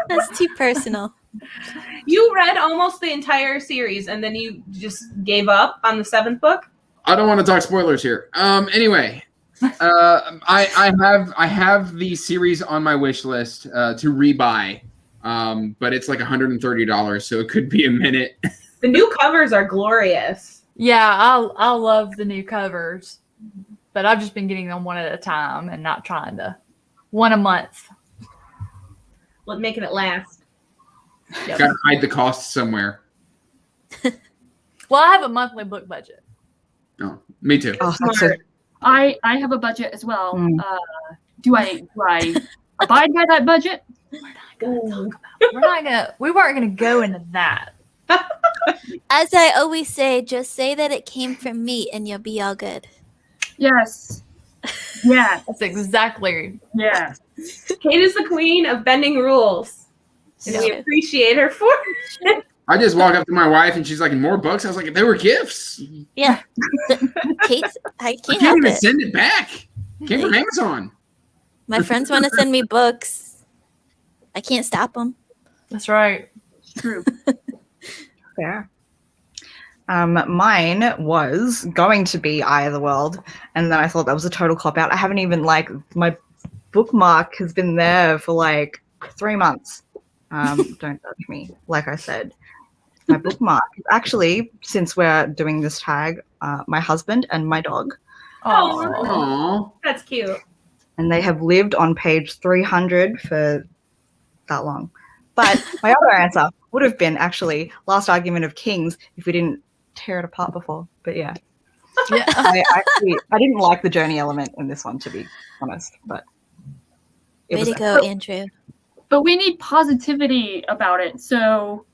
That's too personal. You read almost the entire series, and then you just gave up on the 7th book? I don't want to talk spoilers here. Anyway, I have the series on my wish list to rebuy, but it's like $130, so it could be a minute. The new covers are glorious. Yeah, I love the new covers, but I've just been getting them one at a time and not trying to one a month. Making it last. Yep. Gotta hide the cost somewhere. Well, I have a monthly book budget. Oh, me too. Oh, that's it. I have a budget as well. Do I abide by that budget? We weren't gonna go into that. As I always say, just say that it came from me and you'll be all good. Yes. Yeah. That's exactly. Yeah. Kate is the queen of bending rules. And we appreciate her for it. I just walk up to my wife and she's like, more books? I was like, they were gifts. Yeah. Kate, I I can't can't help even it. send it back. Came from Amazon. My friends want to send me books. I can't stop them. That's right. It's true. Fair. Mine was going to be Eye of the World, and then I thought that was a total cop-out. I haven't even, my bookmark has been there for 3 months. Don't judge me, like I said. My bookmark, actually, since we're doing this tag, my husband and my dog. Aww. That's cute. And they have lived on page 300 for that long. But my other answer would have been, actually, Last Argument of Kings, if we didn't tear it apart before. But yeah. I didn't like the journey element in this one, to be honest. But Way to go, Andrew. But we need positivity about it. So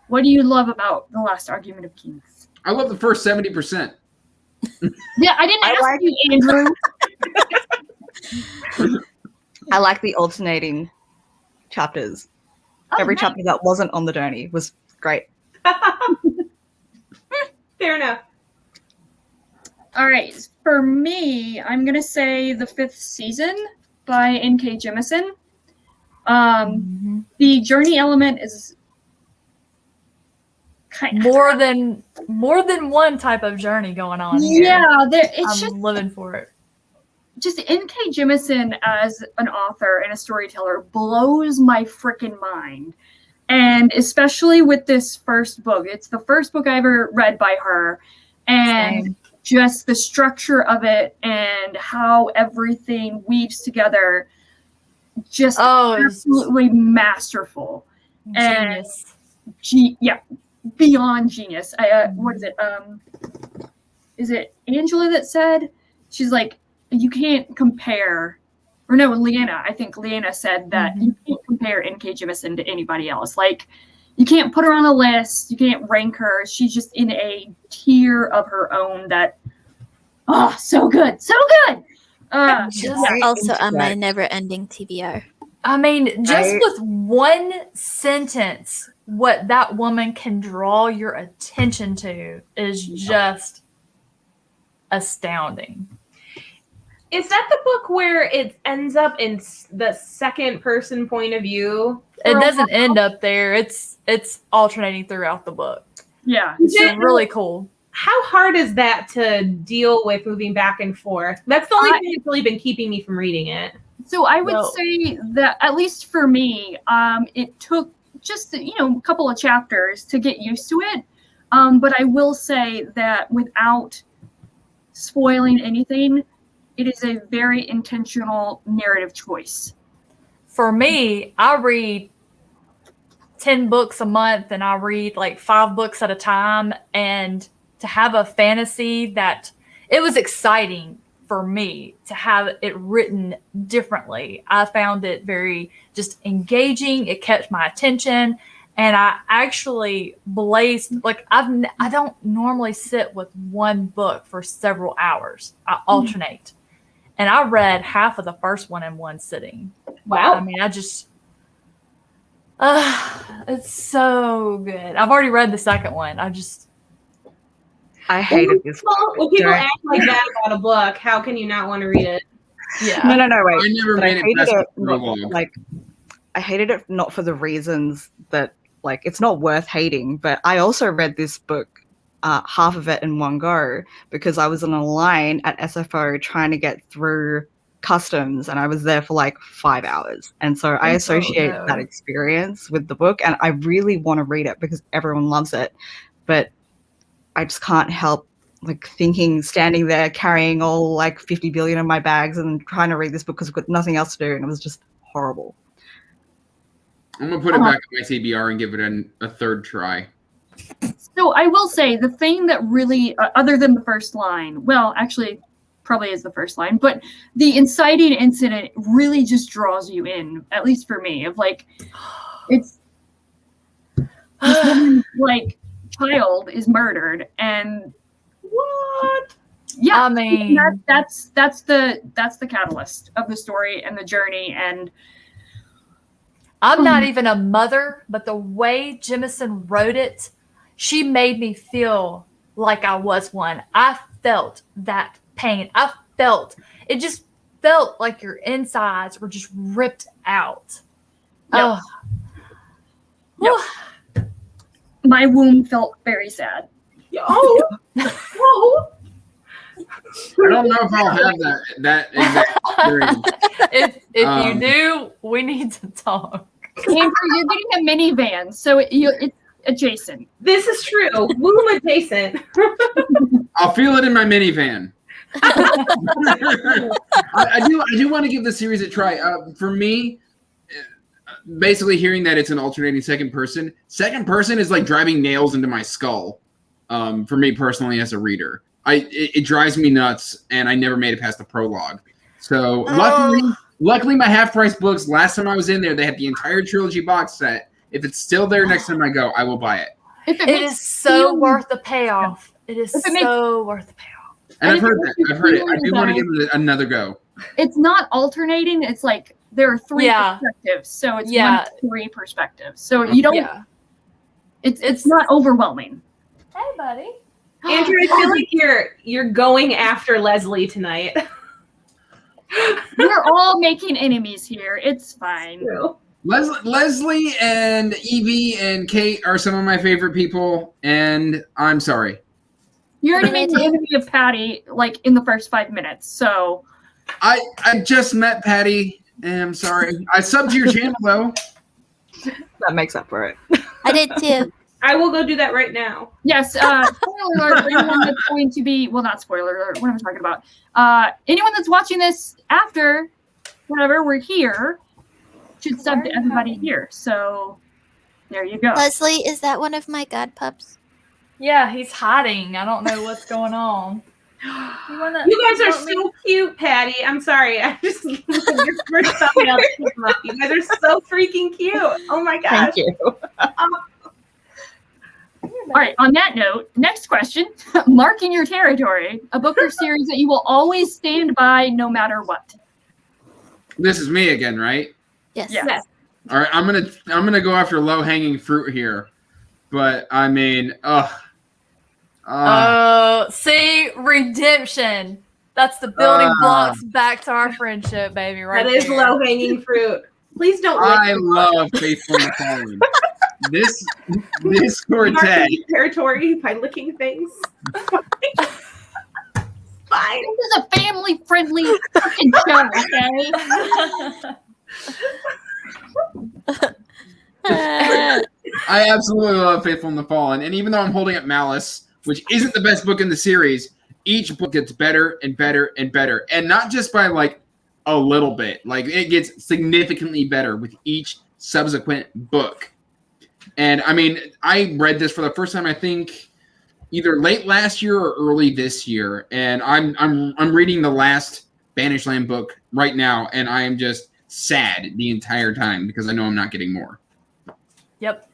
what do you love about The Last Argument of Kings? I love the first 70%. Yeah, I didn't ask you, Andrew. I like the alternating chapters. Every nice. chapter that wasn't on the journey was great. Fair enough. All right. For me, I'm going to say The Fifth Season by N.K. Jemisin. The journey element is kind of More than one type of journey going on here. Yeah, it's I'm living for it. Just N.K. Jemisin as an author and a storyteller blows my freaking mind. And especially with this first book. It's the first book I ever read by her. And just the structure of it and how everything weaves together. Just absolutely masterful. Genius. And beyond genius. What is it? Is it Angela that said? She's like, you can't compare or no, Leanna. I think Leanna said that you can't compare N.K. Jemisin to anybody else. Like, you can't put her on a list. You can't rank her. She's just in a tier of her own that, so good. So good. Just also on my never-ending TBR. I mean, just with one sentence, what that woman can draw your attention to is just astounding. Is that the book where it ends up in the second person point of view? It doesn't end up there. It's alternating throughout the book. Yeah. It's really cool. How hard is that to deal with moving back and forth? That's the only thing that's really been keeping me from reading it. So I would say that, at least for me, it took just a couple of chapters to get used to it. But I will say that without spoiling anything, it is a very intentional narrative choice. For me, I read 10 books a month and I read like 5 books at a time. And to have a fantasy that it was exciting for me to have it written differently. I found it very just engaging. It kept my attention. And I actually blazed, like I don't normally sit with one book for several hours. I alternate. And I read half of the first one in one sitting. Wow. I mean, I just, it's so good. I've already read the second one. I hated this book. When people act like that about a book, how can you not want to read it? Yeah. No, wait. I never But made it past the prologue. like, I hated it not for the reasons that, like, it's not worth hating, but I also read this book, half of it in one go, because I was on a line at SFO trying to get through customs, and I was there for like 5 hours. And so I associate that experience with the book, and I really want to read it because everyone loves it. But I just can't help like standing there carrying all like 50 billion in my bags and trying to read this book because I've got nothing else to do, and it was just horrible. I'm gonna put it back in my TBR and give it a third try. So I will say the thing that really, other than the first line, well, actually, probably is the first line, but the inciting incident really just draws you in. At least for me, of like, it's this woman's like child is murdered, and what? Yeah, I mean, that's the catalyst of the story and the journey. And I'm not even a mother, but the way Jemisin wrote it, she made me feel like I was one. I felt that pain. It just felt like your insides were just ripped out. Yep. My womb felt very sad. Oh. I don't know if I'll have that exact experience. If you do, we need to talk. Andrew, you're getting a minivan, so it's adjacent. This is true. Womb adjacent. I'll feel it in my minivan. I do want to give the series a try. For me, basically hearing that it's an alternating second person is like driving nails into my skull. For me personally, as a reader, it drives me nuts, and I never made it past the prologue. So luckily, my half-price books. Last time I was in there, they had the entire trilogy box set. If it's still there next time I go, I will buy it. It is so worth the payoff. It is so worth the payoff. And I've heard it. I do want to give it another go. It's not alternating. It's like there are 3 perspectives, so it's 1 to 3 perspectives. So you don't. Yeah. It's not overwhelming. Hey, buddy. Andrew, I feel like you're going after Leslie tonight. We're all making enemies here. It's fine. Leslie and Evie and Kate are some of my favorite people, and I'm sorry. You already made the enemy of Patty like in the first 5 minutes, so I just met Patty, and I'm sorry. I subbed to your channel though. That makes up for it. I did too. I will go do that right now. Yes, spoiler alert for anyone that's going to be, well, not spoiler alert, what am I talking about? Anyone that's watching this after, whatever, we're here, should sub to everybody here. So, there you go. Leslie, is that one of my god pups? Yeah, he's hiding. I don't know what's going on. You guys are so cute, Patty. I'm sorry. I just your first thumbnail came up. You guys are so freaking cute. Oh my gosh. Thank you. All right, on that note, next question. Marking Your Territory, a book or series that you will always stand by no matter what. This is me again, right? Yes. Yes. All right, I'm gonna go after low hanging fruit here, but I mean, see, redemption. That's the building blocks back to our friendship, baby. Right. That is there. low hanging fruit. Please don't. I love Faithful and the Fallen. This quartet. Marking your territory by licking things. Fine. This is a family-friendly fucking show, okay? I absolutely love Faithful and the Fallen, and even though I'm holding up Malice, which isn't the best book in the series, each book gets better and better and better, and not just by like a little bit. Like it gets significantly better with each subsequent book. And I mean, I read this for the first time, I think, either late last year or early this year, and I'm reading the last Banished Land book right now, and I am just sad the entire time because I know I'm not getting more. Yep.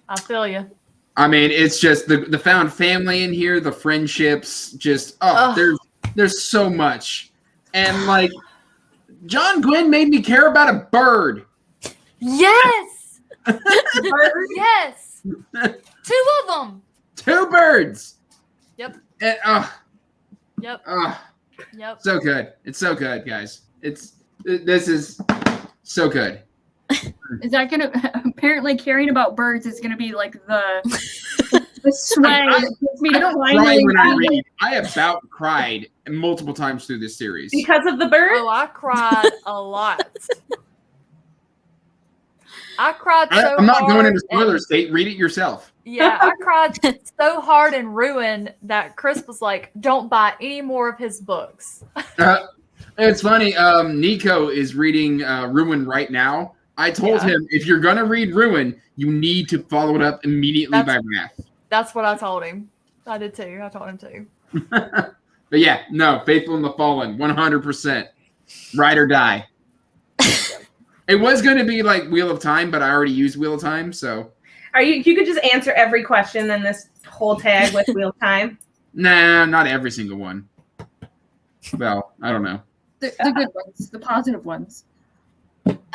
I feel you. I mean, it's just the found family in here, the friendships, just there's so much. And like John Gwynn made me care about a bird. Yes. Yes. 2 of them. 2 birds. Yep. And, Yep. Yep. So good. It's so good, guys. This is so good. Is that gonna apparently caring about birds is gonna be like the sway? I don't cry when I read. I about cried multiple times through this series Because of the bird? Oh, I cried a lot. I cried so I'm not hard going into spoiler and- state. Read it yourself. Yeah, I cried so hard and Ruin that Chris was like, "Don't buy any more of his books." It's funny. Nico is reading Ruin right now. I told him, if you're gonna read Ruin, you need to follow it up immediately by Wrath. That's what I told him. I did too. I told him too. But yeah, no, Faithful and the Fallen, 100%. Ride or die. It was going to be like Wheel of Time, but I already used Wheel of Time, so. You could just answer every question in this whole tag with Wheel of Time. Nah, not every single one. Well, I don't know. The good ones, the positive ones.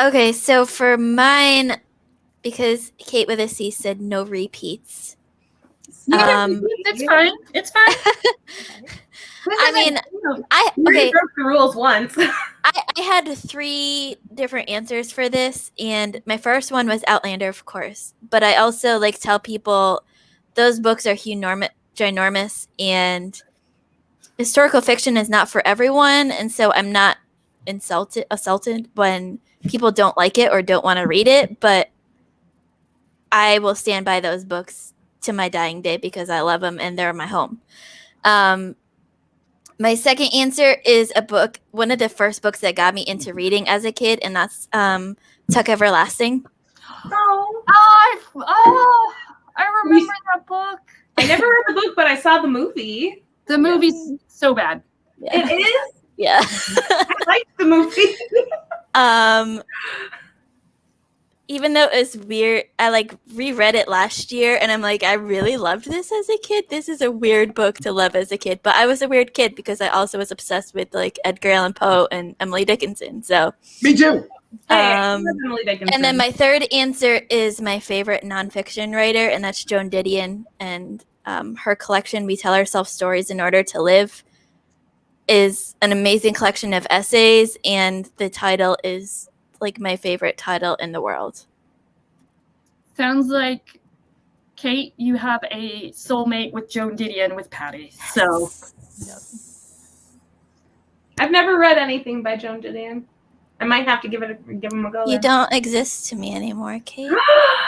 Okay, so for mine, because Kate with a C said no repeats. It's fine. It's fine. I mean, We broke the rules once. I had 3 different answers for this, and my first one was Outlander, of course. But I also like tell people those books are ginormous, and historical fiction is not for everyone, and so I'm not assaulted when people don't like it or don't want to read it, but I will stand by those books to my dying day because I love them and they're my home. My second answer is a book, one of the first books that got me into reading as a kid, and that's Tuck Everlasting. I remember that book. I never read the book, but I saw the movie. The movie's so bad. Yeah. It is? Yeah. I like the movie. Even though it's weird, I like reread it last year and I'm like, I really loved this as a kid. This is a weird book to love as a kid, but I was a weird kid because I also was obsessed with like Edgar Allan Poe and Emily Dickinson. So Me too. Emily Dickinson. And then my third answer is my favorite nonfiction writer, and that's Joan Didion, and her collection, We Tell Ourselves Stories in Order to Live, is an amazing collection of essays, and the title is like my favorite title in the world. Sounds like, Kate, you have a soulmate with Joan Didion with Patty. So Yep. I've never read anything by Joan Didion. I might have to give him a go. You don't exist to me anymore, Kate.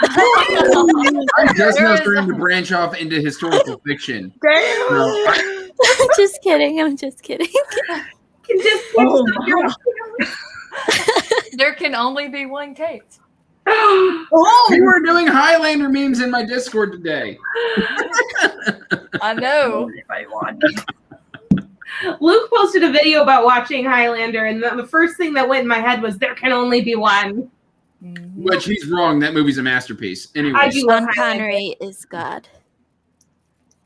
I'm just now starting to branch off into historical fiction. So, I'm just kidding. I'm just kidding. There can only be one Kate. we were doing Highlander memes in my Discord today. I know. if I want. Luke posted a video about watching Highlander, and the first thing that went in my head was there can only be one. Which he's wrong. That movie's a masterpiece. Anyway, I do love Sean Highlander. Connery is God.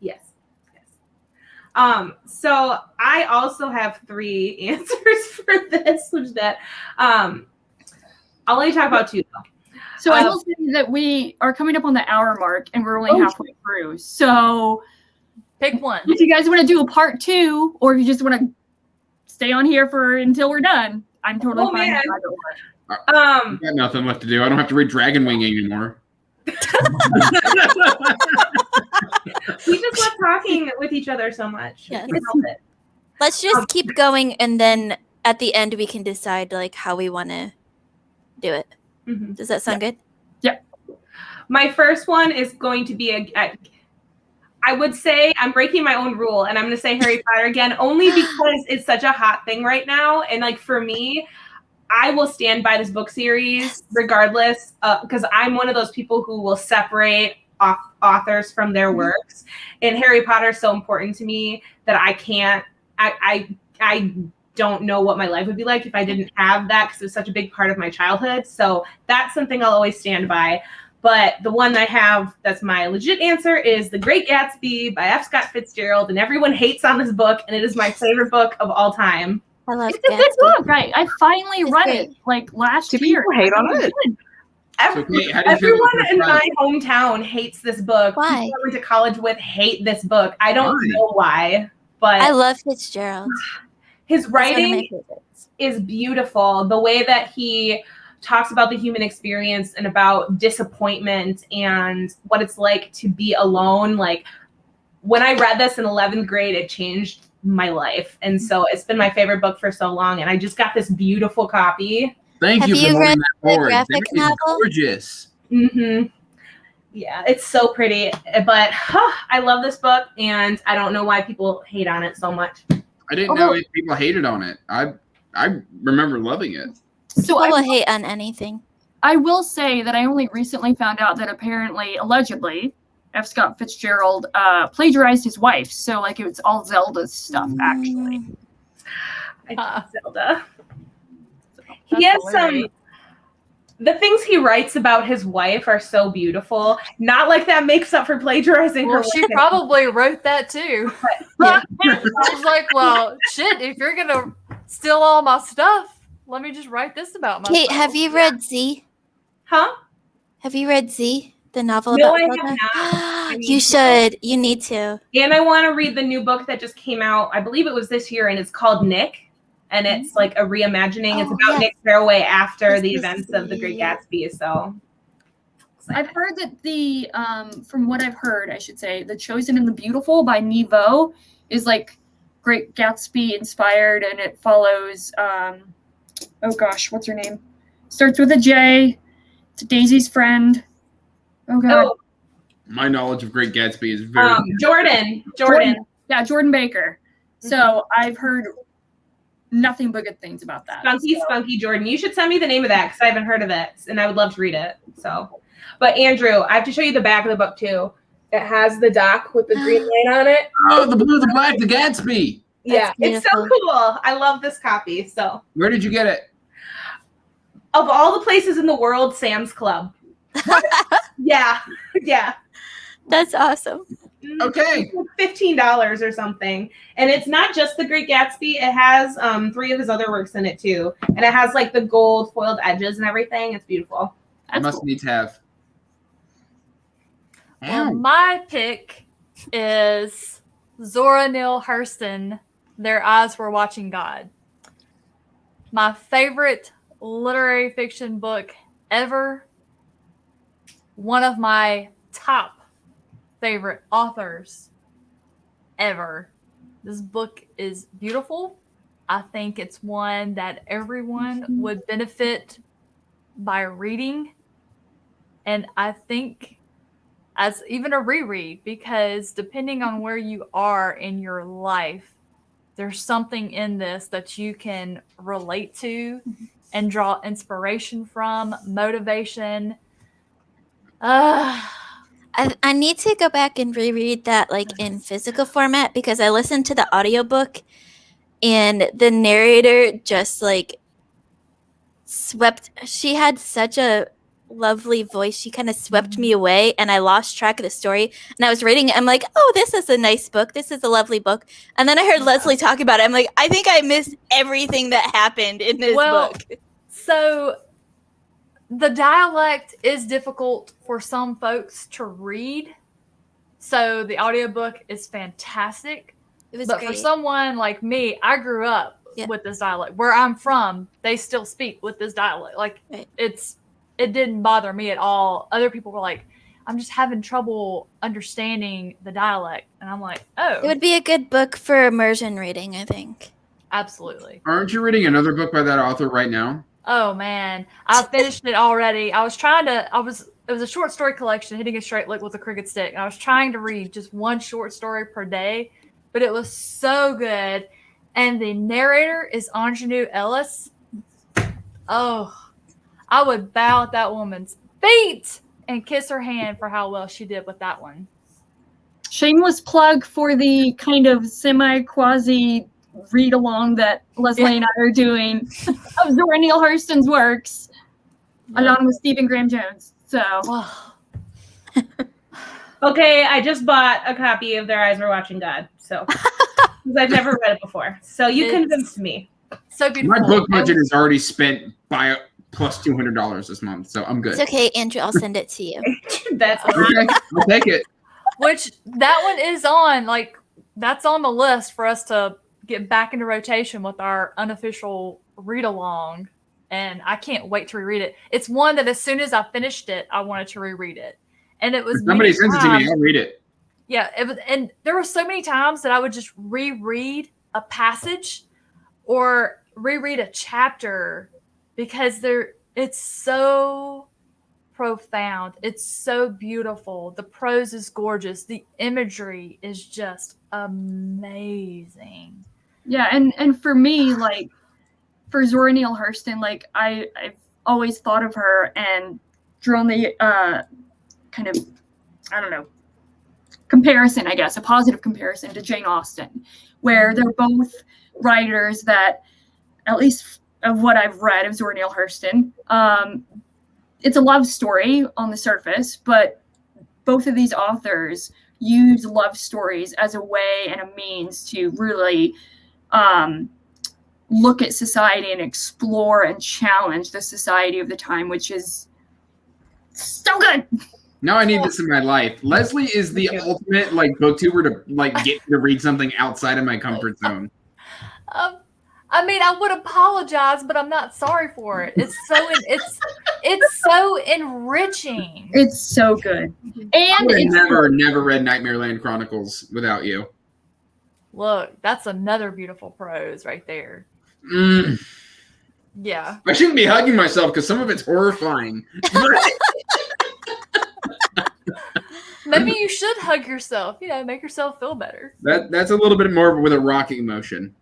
Yes. So I also have 3 answers for this, which is that I'll only talk about 2 though. So I will say that we are coming up on the hour mark and we're only halfway through. So Pick one. if you guys want to do a part 2, or if you just want to stay on here for until we're done, I'm totally fine. Man. with either one. I've got nothing left to do. I don't have to read Dragon Wing anymore. We just love talking with each other so much. Yes. We can't help it. Let's just keep going, and then at the end we can decide like how we want to do it. Mhm. Does that sound good? My first one is going to be I would say I'm breaking my own rule, and I'm going to say Harry Potter again, only because it's such a hot thing right now. And like for me, I will stand by this book series regardless, because I'm one of those people who will separate authors from their works. And Harry Potter is so important to me that I can't. I don't know what my life would be like if I didn't have that, because it was such a big part of my childhood. So that's something I'll always stand by. But the one I have that's my legit answer is The Great Gatsby by F. Scott Fitzgerald. And everyone hates on this book, and it is my favorite book of all time. I love It's a good Gatsby. book. I finally It's read great. it like last Do year. people hate on it? Okay, how do you feel Everyone about in the my hometown hates this book. Why? People I went to college with hate this book. I don't Why? know why, but I love Fitzgerald. his It's one of my writing favorites. is beautiful. The way that he talks about the human experience and about disappointment and what it's like to be alone. Like when I read this in 11th grade, it changed my life. And so it's been my favorite book for so long. And I just got this beautiful copy. Thank Have you you for read moving that the forward. graphic That is novel? gorgeous. Mm-hmm. Yeah, it's so pretty. But I love this book, and I don't know why people hate on it so much. I didn't know if people hated on it. I remember loving it. So People I will hate on anything. I will say that I only recently found out that apparently, allegedly, F. Scott Fitzgerald plagiarized his wife. So like it was all Zelda's stuff, actually. I love Zelda. That's He has hilarious. the things he writes about his wife are so beautiful. Not like that makes up for plagiarizing her. Well, she wife. probably wrote that too. Yeah. I was like, well, shit, if you're going to steal all my stuff, let me just write this about myself. Kate, have you read Z? Huh? Have you read Z, the novel No, about I have Zelda? not. I need You to. should. You need to. And I want to read the new book that just came out. I believe it was this year, and it's called Nick. And it's like a reimagining. It's Oh, about yes. Nick Fairway after This the is events of The Great the- Gatsby. So I've heard that the from what I've heard, I should say, The Chosen and the Beautiful by Nevo is like Great Gatsby inspired, and it follows oh gosh, what's her name? Starts with a J. It's Daisy's friend. Oh god. oh, My knowledge of Great Gatsby is very Jordan. Yeah, Jordan Baker. So I've heard nothing but good things about that. Spunky Jordan. You should send me the name of that because I haven't heard of it, and I would love to read it. So, but Andrew, I have to show you the back of the book too. It has the dock with the green light on it. Oh, the blue, the black, the Gatsby. Yeah, That's it's so beautiful. cool. I love this copy. So, Where did you get it? of all the places in the world, Sam's Club. Yeah. That's awesome. Okay. $15 or something. And it's not just The Great Gatsby. It has 3 of his other works in it too. And it has like the gold foiled edges and everything. It's beautiful. I must needs have. Well, Ow. my pick is Zora Neale Hurston, Their Eyes Were Watching God. My favorite literary fiction book ever. One of my top favorite authors ever. This book is beautiful. I think it's one that everyone would benefit by reading. And I think as even a reread, because depending on where you are in your life, there's something in this that you can relate to and draw inspiration from, motivation. I need to go back and reread that like in physical format because I listened to the audiobook and the narrator just like she had such a lovely voice. She kind of swept me away, and I lost track of the story. And I was reading it. I'm like, oh, this is a nice book. This is a lovely book. And then I heard Leslie talk about it. I'm like, I think I missed everything that happened in this book. So the dialect is difficult for some folks to read. So the audiobook is fantastic. But for someone like me, I grew up with this dialect. Where I'm from, they still speak with this dialect. Like it didn't bother me at all. Other people were like, I'm just having trouble understanding the dialect. And I'm like, oh. It would be a good book for immersion reading, I think. Absolutely. Aren't you reading another book by that author right now? Oh man, I finished it already. It was a short story collection, Hitting a Straight Lick with a Crooked Stick. And I was trying to read just one short story per day, but it was so good. And the narrator is Ingenue Ellis. Oh, I would bow at that woman's feet and kiss her hand for how well she did with that one. Shameless plug for the kind of semi-quasi read-along that Leslie and I are doing of Zora Neale Hurston's works, along with Stephen Graham Jones. So, okay, I just bought a copy of Their Eyes Were Watching God, so because I've never read it before. So you convinced me. So beautiful. My book budget is already spent by plus $200 this month, so I'm good. It's okay, Andrew. I'll send it to you. That's okay. I'll take it. Which that one is on, like, that's on the list for us to get back into rotation with our unofficial read along, and I can't wait to reread it. It's one that as soon as I finished it, I wanted to reread it, and it was if somebody sends it to me, I'll read it. Yeah, it was, and there were so many times that I would just reread a passage or reread a chapter because it's so profound. It's so beautiful. The prose is gorgeous. The imagery is just amazing. Yeah, and for me, like, for Zora Neale Hurston, like, I've always thought of her and drawn the kind of, I don't know, comparison, I guess, a positive comparison to Jane Austen, where they're both writers that, at least of what I've read of Zora Neale Hurston, it's a love story on the surface, but both of these authors use love stories as a way and a means to really look at society and explore and challenge the society of the time, which is so good. Now I need this in my life. Leslie is the ultimate like booktuber to like get me to read something outside of my comfort zone. I mean, I would apologize, but I'm not sorry for it. It's so enriching. It's so good. And it's never read Nightmareland Chronicles without you. Look, that's another beautiful prose right there. Yeah. I shouldn't be hugging myself because some of it's horrifying. Maybe you should hug yourself. Make yourself feel better. That's a little bit more with a rocking motion.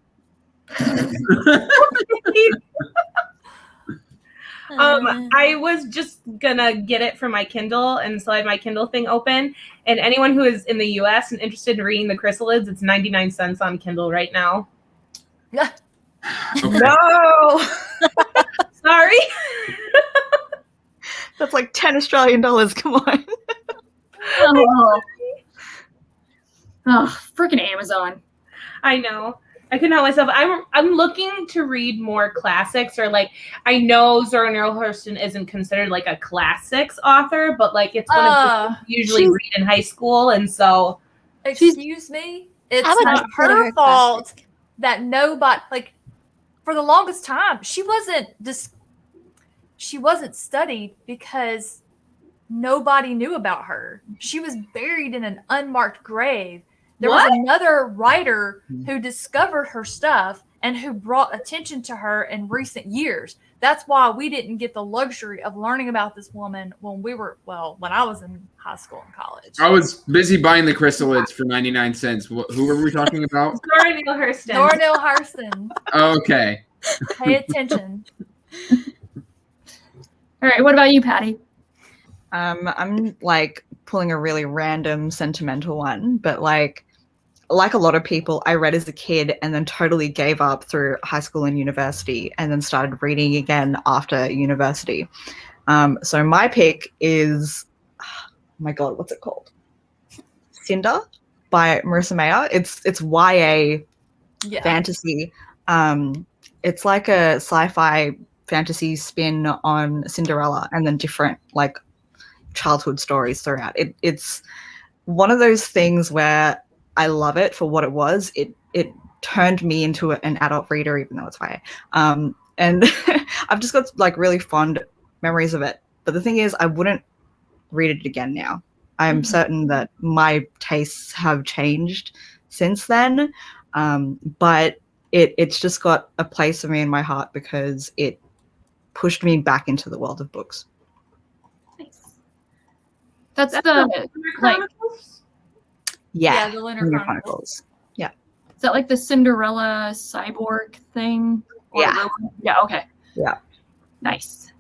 I was just gonna get it from my Kindle and slide my Kindle thing open. And anyone who is in the US and interested in reading the Chrysalids, it's 99 cents on Kindle right now. Yeah. Okay. No. Sorry. That's like 10 Australian dollars. Come on. Oh, freaking Amazon. I know. I couldn't help myself. I'm looking to read more classics, or like, I know Zora Neale Hurston isn't considered like a classics author, but like it's one of the usually read in high school, and so. Excuse me, it's not her fault that nobody, like, for the longest time she wasn't studied because nobody knew about her. She was buried in an unmarked grave. There was another writer who discovered her stuff and who brought attention to her in recent years. That's why we didn't get the luxury of learning about this woman when I was in high school and college. I was busy buying the Chrysalids for 99 cents. Who were we talking about? Zora Neale Hurston. Zora Neale Hurston. Okay. Pay attention. All right, what about you, Patty? I'm like pulling a really random sentimental one, but like like a lot of people, I read as a kid and then totally gave up through high school and university, and then started reading again after university. So my pick is, oh my God, what's it called? Cinder by Marissa Mayer. It's YA fantasy. It's like a sci-fi fantasy spin on Cinderella, and then different like childhood stories throughout. It's one of those things where I love it for what it was. It turned me into an adult reader, even though it's YA. And I've just got like really fond memories of it. But the thing is, I wouldn't read it again now. I'm certain that my tastes have changed since then. But it's just got a place for me in my heart because it pushed me back into the world of books. Nice. That's the Chronicles? Yeah, the Lunar Chronicles. Yeah. Is that like the Cinderella cyborg thing? Yeah. Yeah, okay. Yeah. Nice.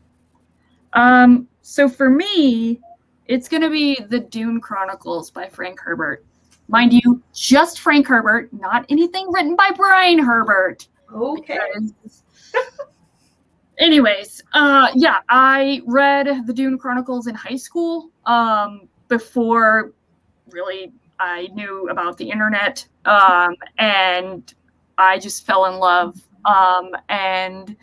So for me, it's gonna be the Dune Chronicles by Frank Herbert. Mind you, just Frank Herbert, not anything written by Brian Herbert. Okay. Anyways, yeah, I read the Dune Chronicles in high school, before really I knew about the internet, and I just fell in love. And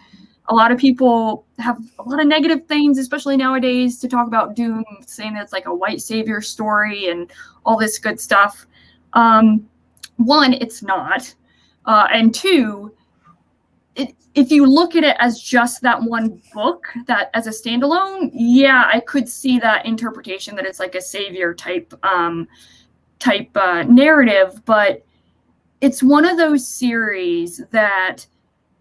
a lot of people have a lot of negative things, especially nowadays, to talk about Dune, saying that it's like a white savior story and all this good stuff. One, it's not. And two, if you look at it as just that one book, that as a standalone, yeah, I could see that interpretation that it's like a savior type narrative, but it's one of those series that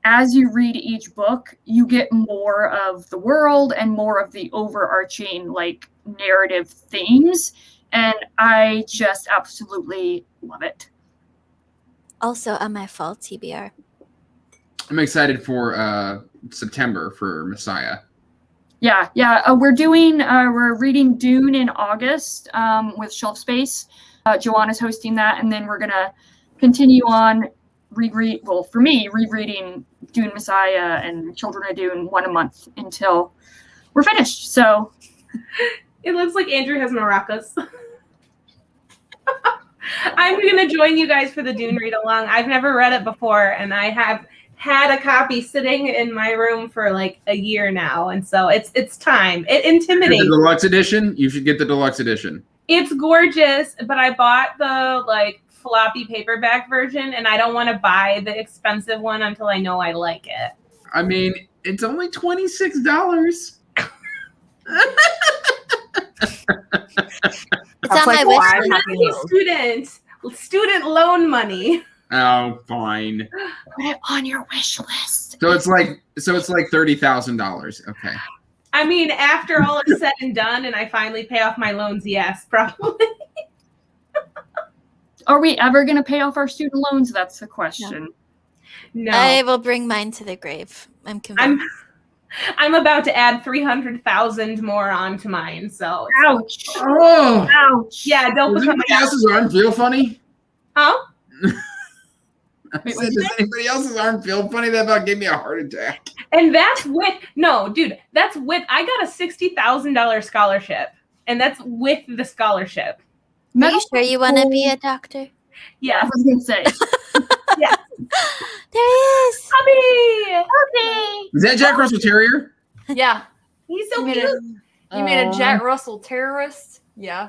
as you read each book, you get more of the world and more of the overarching like narrative themes, and I just absolutely love it. Also on my fall TBR. I'm excited for September for Messiah. Yeah. We're reading Dune in August with Shelf Space. Joanna's hosting that, and then we're gonna continue on rereading Dune Messiah and Children of Dune one a month until we're finished. So it looks like Andrew has maracas. I'm gonna join you guys for the Dune read along. I've never read it before, and I have had a copy sitting in my room for like a year now, and so it's time. It intimidates. The deluxe edition? You should get the deluxe edition. It's gorgeous, but I bought the like floppy paperback version, and I don't want to buy the expensive one until I know I like it. I mean, it's only $26. It's on my wish list. Student loan money. Oh, fine. put it on your wish list. So it's like $30,000. Okay. I mean, after all is said and done, and I finally pay off my loans, yes, probably. Are we ever going to pay off our student loans? That's the question. No. I will bring mine to the grave. I'm convinced. I'm about to add 300,000 more onto mine. So Ouch! Oh, Ouch! Yeah, don't does become anybody else's arm feel funny? Huh? I said, does anybody else's arm feel funny? That about gave me a heart attack. And that's with I got a $60,000 scholarship, and that's with the scholarship. Are you sure you want to be a doctor? Yeah, I was going to say. yeah. There he is. Hubby! Is that Jack Russell Terrier? Yeah. He's so You cute. made a Jack Russell terrorist? Yeah.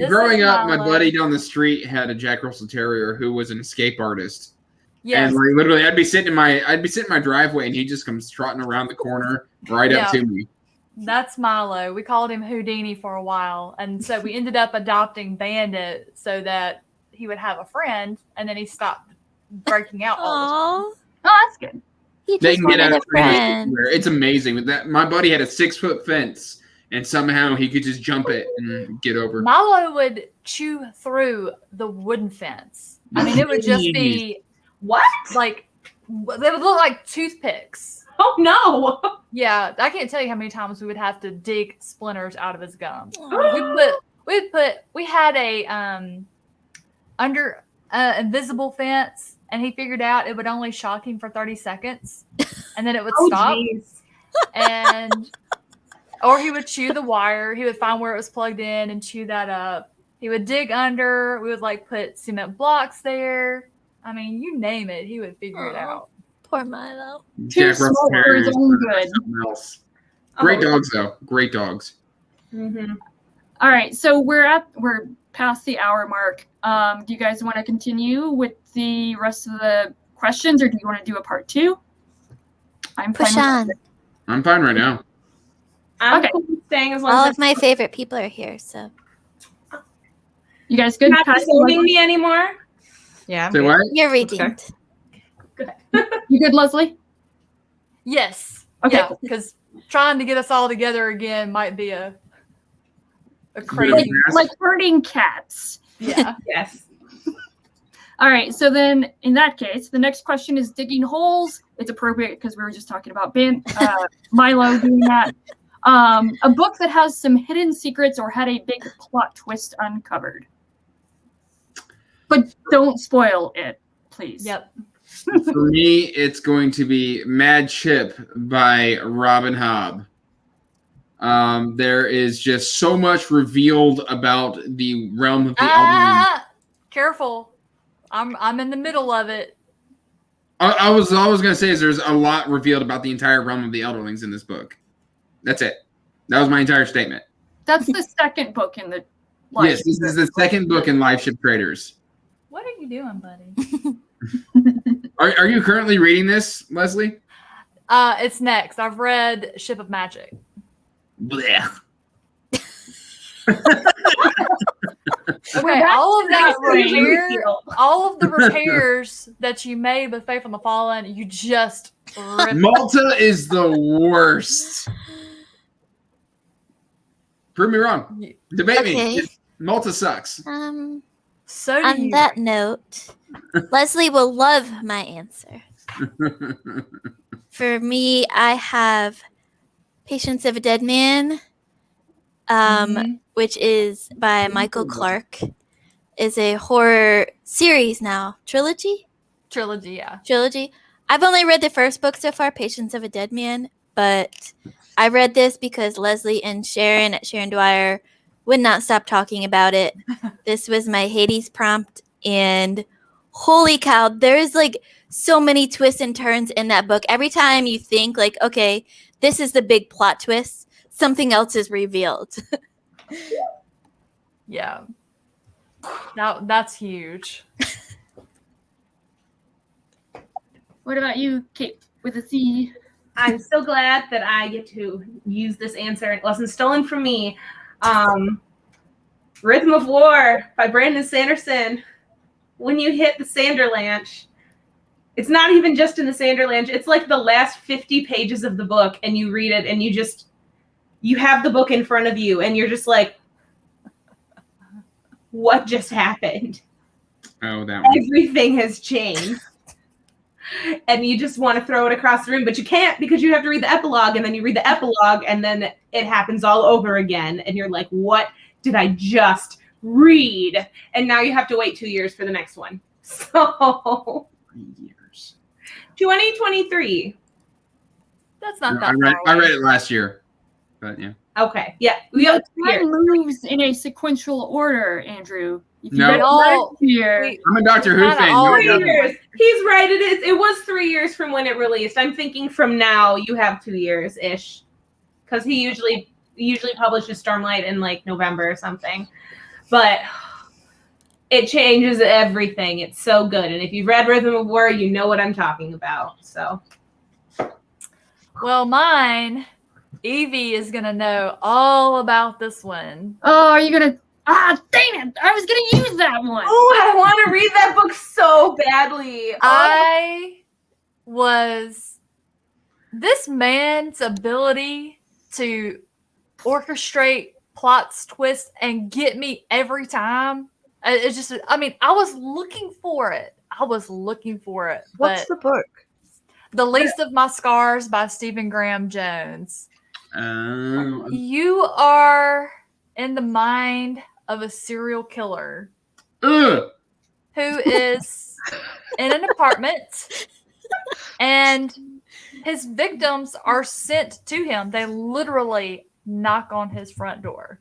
Growing is up, my Milo. buddy down the street had a Jack Russell Terrier who was an escape artist. Yes. And like literally, I'd be sitting in my driveway, and he just comes trotting around the corner right up to me. That's Milo. We called him Houdini for a while. And so we ended up adopting Bandit so that he would have a friend, and then he stopped breaking out all Aww. Oh, that's good. He They just can get out wanted of a friend. It's amazing. With that, my buddy had a 6-foot fence, and somehow he could just jump it and get the over. time. Milo would chew through the wooden fence. I mean, it would just be What? like, they would look like toothpicks. Oh no! Yeah, I can't tell you how many times we would have to dig splinters out of his gum. Aw. We had a under an invisible fence, and he figured out it would only shock him for 30 seconds, and then it would stop. Jeez. Or he would chew the wire. He would find where it was plugged in and chew that up. He would dig under. We would like put cement blocks there. I mean, you name it, he would figure it out. Poor Milo. Too smart for his own good. Else. Great dogs, though. Great dogs. Mm-hmm. All right, so we're past the hour mark. Do you guys want to continue with the rest of the questions, or do you want to do a part 2? I'm Push fine on. with I'm fine right now. I'm Okay. cool with staying as long All as of my favorite people are here, so. you guys good? you're not Pass- disoning me anymore. Yeah. I'm Say good. what? You're redeemed. Good. You good, Leslie? Yes. Okay. Yeah, because trying to get us all together again might be a crazy. Like herding cats. Yeah. Yes. All right, so then in that case, the next question is digging holes. It's appropriate because we were just talking about Milo doing that. A book that has some hidden secrets or had a big plot twist uncovered. But don't spoil it, please. Yep. For me, it's going to be Mad Chip by Robin Hobb. There is just so much revealed about the realm of the Elden. Careful. I'm in the middle of it. I was always going to say is there's a lot revealed about the entire realm of the Elderlings in this book. That's it. That was my entire statement. That's the second book in the Yes, this is the second book in Live Ship Traders. What are you doing, buddy? Are you currently reading this, Leslie? It's next. I've read Ship of Magic. Blech. Okay, all of that all of the repairs that you made with Faith on the Fallen, you just ripped. Malta is the worst. Prove me wrong. Debate me. Okay. Malta sucks. So do On you. that note, Leslie will love my answer. For me, I have Patience of a Dead Man, which is by Michael Clark. Is a horror series now. Trilogy? Trilogy, yeah. Trilogy. I've only read the first book so far, Patience of a Dead Man, but I read this because Leslie and Sharon at Sharon Dwyer would not stop talking about it. This was my Hades prompt, and holy cow, there's like so many twists and turns in that book. Every time you think like, okay, this is the big plot twist, something else is revealed. Yeah. That's huge. What about you, Kate, with a C? I'm so glad that I get to use this answer. It wasn't stolen from me. Rhythm of War by Brandon Sanderson. When you hit the Sanderlanche, it's not even just in the Sanderlanche. It's like the last 50 pages of the book, and you read it, and you have the book in front of you, and you're just like, what just happened? Oh, that one. Everything has changed. And you just want to throw it across the room, but you can't because you have to read the epilogue, and then you read the epilogue, and then it happens all over again. And you're like, what did I just read? And now you have to wait 2 years for the next one. So 3 years. 2023. That's not No, that I read it last year. But yeah. Okay. Yeah. We got 2 years. Time moves in a sequential order, Andrew. If you No. read it No. last year, We- I'm a Doctor Who Kinda fan. all No, 3 no. years. He's right. It was 3 years from when it released. I'm thinking from now you have 2 years ish, because he usually publishes Stormlight in like November or something. But it changes everything. It's so good. And if you've read Rhythm of War, you know what I'm talking about. So Well, mine, Evie is going to know all about this one. oh, are you gonna? Ah, dang it! I was gonna use that one. oh, I want to read that book so badly. This man's ability to orchestrate plots, twists, and get me every time. It's just, I mean, I was looking for it. What's But the book? The Least of My Scars by Stephen Graham Jones. You are in the mind of a serial killer. Ugh. who is in an apartment and his victims are sent to him. They literally knock on his front door.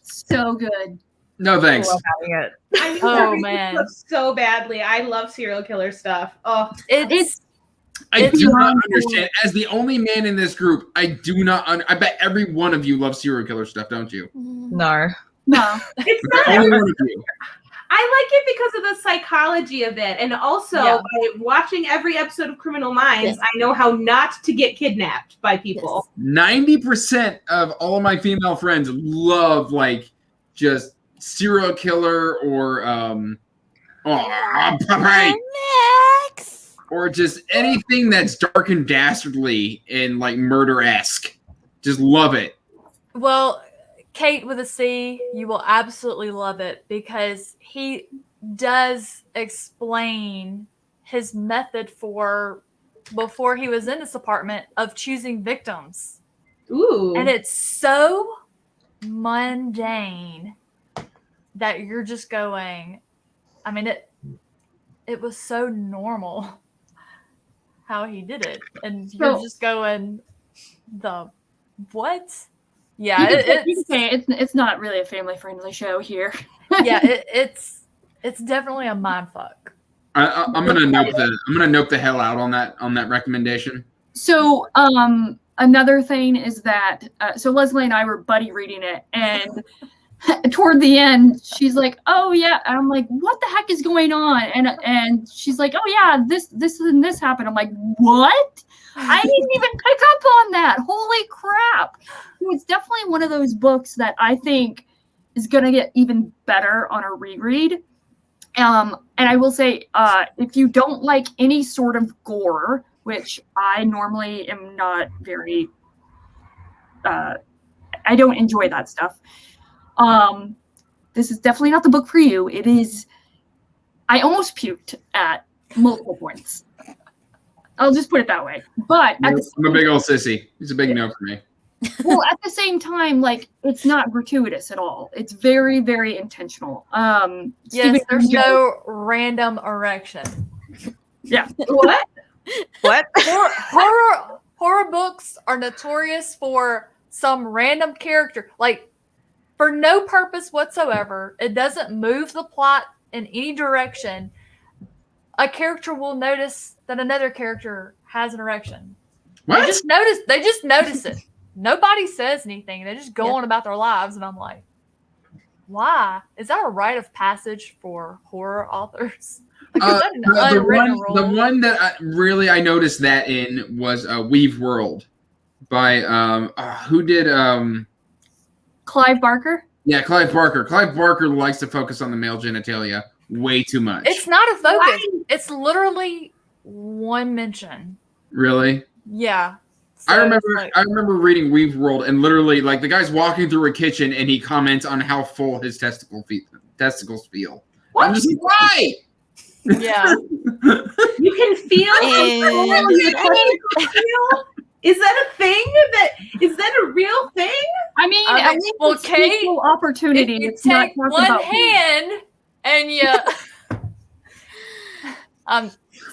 So good. No thanks. I love having it. I need Oh, to read man. this book so badly. I love serial killer stuff. Oh, It's I It's do not wrong. understand. As the only man in this group, I do not. I bet every one of you loves serial killer stuff, don't you? No. No. it's But not. only one of you. I like it because of the psychology of it, and also Yeah. by watching every episode of Criminal Minds, Yes. I know how not to get kidnapped by people. 90% of all of my female friends love like just serial killer or Max. or just anything that's dark and dastardly and like murder-esque. Just love it. Well, Kate with a C, you will absolutely love it because he does explain his method for before he was in this apartment of choosing victims. Ooh. And it's so mundane that you're just going, I mean, it was so normal how he did it. And you're So- just going, the what? You Yeah, can say it's not really a family friendly show here. it's definitely a mind fuck. I'm gonna nope the hell out on that recommendation. So another thing is that so Leslie and I were buddy reading it, and toward the end she's like, oh yeah, and I'm like, what the heck is going on? And she's like, oh yeah, this and this happened. I'm like, what? I didn't even pick up on that. Holy crap. So it's definitely one of those books that I think is going to get even better on a reread. And I will say, if you don't like any sort of gore, which I normally am not very, I don't enjoy that stuff. This is definitely not the book for you. It is, I almost puked at multiple points. I'll just put it that way. But at the I'm a big old sissy. It's a big no for me. well, at the same time, like, it's not gratuitous at all. It's very, very intentional. Yes, Stephen there's King- no random erection. What? What? Horror books are notorious for some random character, like for no purpose whatsoever. It doesn't move the plot in any direction. A character will notice that another character has an erection. What? They just notice it. Nobody says anything. They just go on about their lives, and I'm like, why? Is that a rite of passage for horror authors? Like, is that an unwritten rule? The one that I noticed that in was Weave World by who did Clive Barker? yeah, Clive Barker. Clive Barker likes to focus on the male genitalia way too much. It's not a focus. Why? It's literally one mention. Really? Yeah. I So remember it's like- I remember reading Weave World, and literally like the guy's walking through a kitchen and he comments on how full his testicles feel. What? I'm just like, why? yeah. You can feel And- your testicles feel? Is that a thing? Is that a real thing? I mean, I at mean, least well, it's Kate, equal opportunity. If you It's not take talking one about hand and you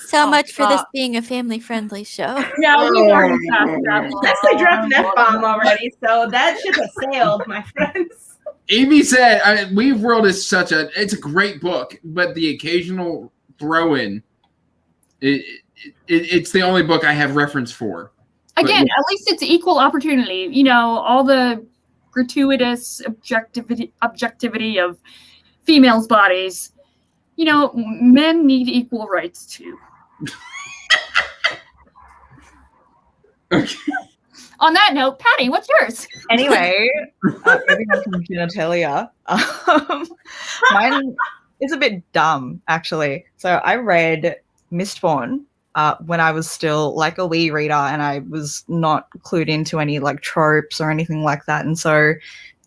So Oh, much for this fuck. being a family-friendly show. Yeah, we've already passed that. Leslie dropped an F-bomb already, so that ship has sailed, my friends. Amy said, Weave World is it's a great book, but the occasional throw in, it's the only book I have reference for. Again, at least it's equal opportunity. You know, all the gratuitous objectivity of females' bodies. You know, men need equal rights too. Okay. On that note, Patty, what's yours? Anyway, moving on from genitalia, mine is a bit dumb, actually. So I read Mistborn when I was still like a wee reader, and I was not clued into any like tropes or anything like that. And so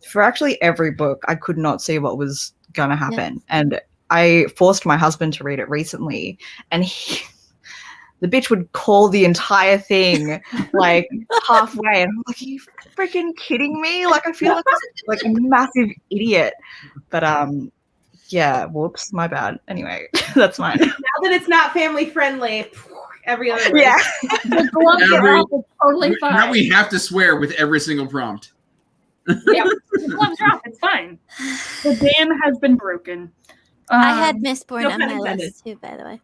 for actually every book, I could not see what was going to happen. And I forced my husband to read it recently, and the bitch would call the entire thing like halfway, and I'm like, are you freaking kidding me? Like, I feel like a massive idiot. But Yeah, whoops, my bad. Anyway, that's mine. Now that it's not family friendly, every other word. Yeah. The gloves are off. It's totally fine. Now we have to swear with every single prompt. Yeah, the gloves are off. It's fine. The dam has been broken. I had Mistborn no on pun my intended. list too, by the way.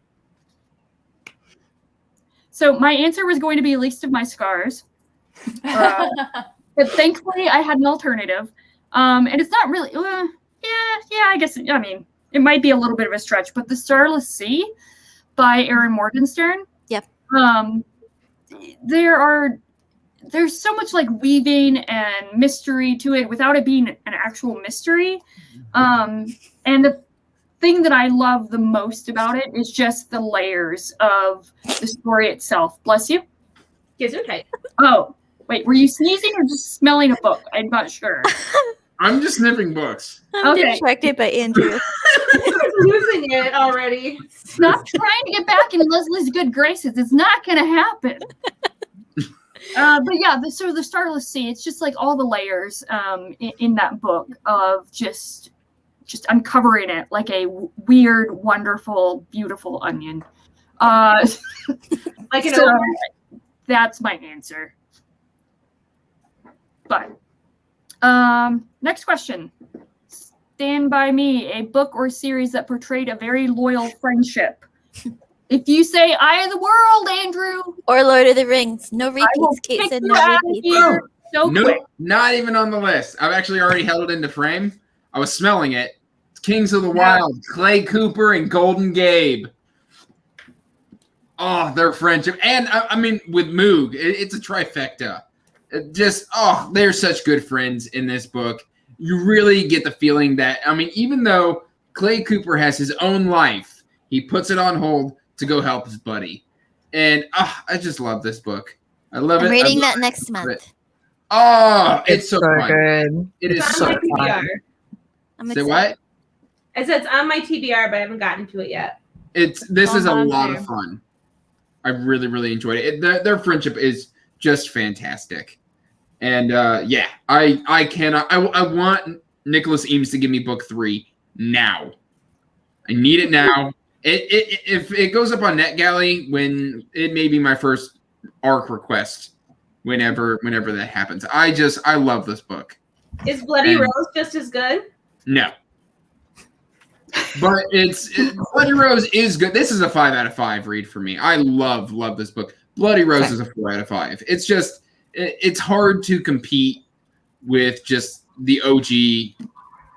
So my answer was going to be Least of My Scars. But thankfully I had an alternative. And it's not really, I guess, I mean, it might be a little bit of a stretch, but The Starless Sea by Erin Morgenstern. Yep. There's so much like weaving and mystery to it without it being an actual mystery. And the thing that I love the most about it is just the layers of the story itself. Bless you. Gesundheit. Oh, wait, were you sneezing or just smelling a book? I'm not sure. I'm just sniffing books. I'm Okay. distracted by Andrew. Losing it already. Stop trying to get back in Leslie's good graces. It's not going to happen. But yeah, so the Starless Sea, it's just like all the layers in that book of just uncovering it like a weird, wonderful, beautiful onion. Like an So that's my answer. But next question. Stand By Me, a book or series that portrayed a very loyal friendship. If you say Eye of the World, Andrew, Or Lord of the Rings. No I will repeats. Kate kick said you no out of repeats. here so Nope, quick. not even on the list. I've actually already held it into frame. I was smelling it. It's Kings of the Wild, Clay Cooper and Golden Gabe. Oh, their friendship. And, I mean, with Moog, it's a trifecta. They're such good friends in this book. You really get the feeling that, I mean, even though Clay Cooper has his own life, he puts it on hold to go help his buddy. And I just love this book. I love it. I'm reading I that next love month. it. Oh, it's so fun. good. It is It's so on my fun. TBR. I'm Say excited. what? I said it's on my TBR, but I haven't gotten to it yet. This is a mine lot too. of fun. I really, really enjoyed it. Their friendship is just fantastic. And I cannot. I want Nicholas Eames to give me book 3 now. I need it now. If it goes up on NetGalley, when it may be my first ARC request. Whenever that happens, I love this book. Is Bloody And- Rose just as good? No, but Bloody Rose is good. This is a 5 out of 5 read for me. I love this book. Bloody Rose is a 4 out of 5. It's just it's hard to compete with just the OG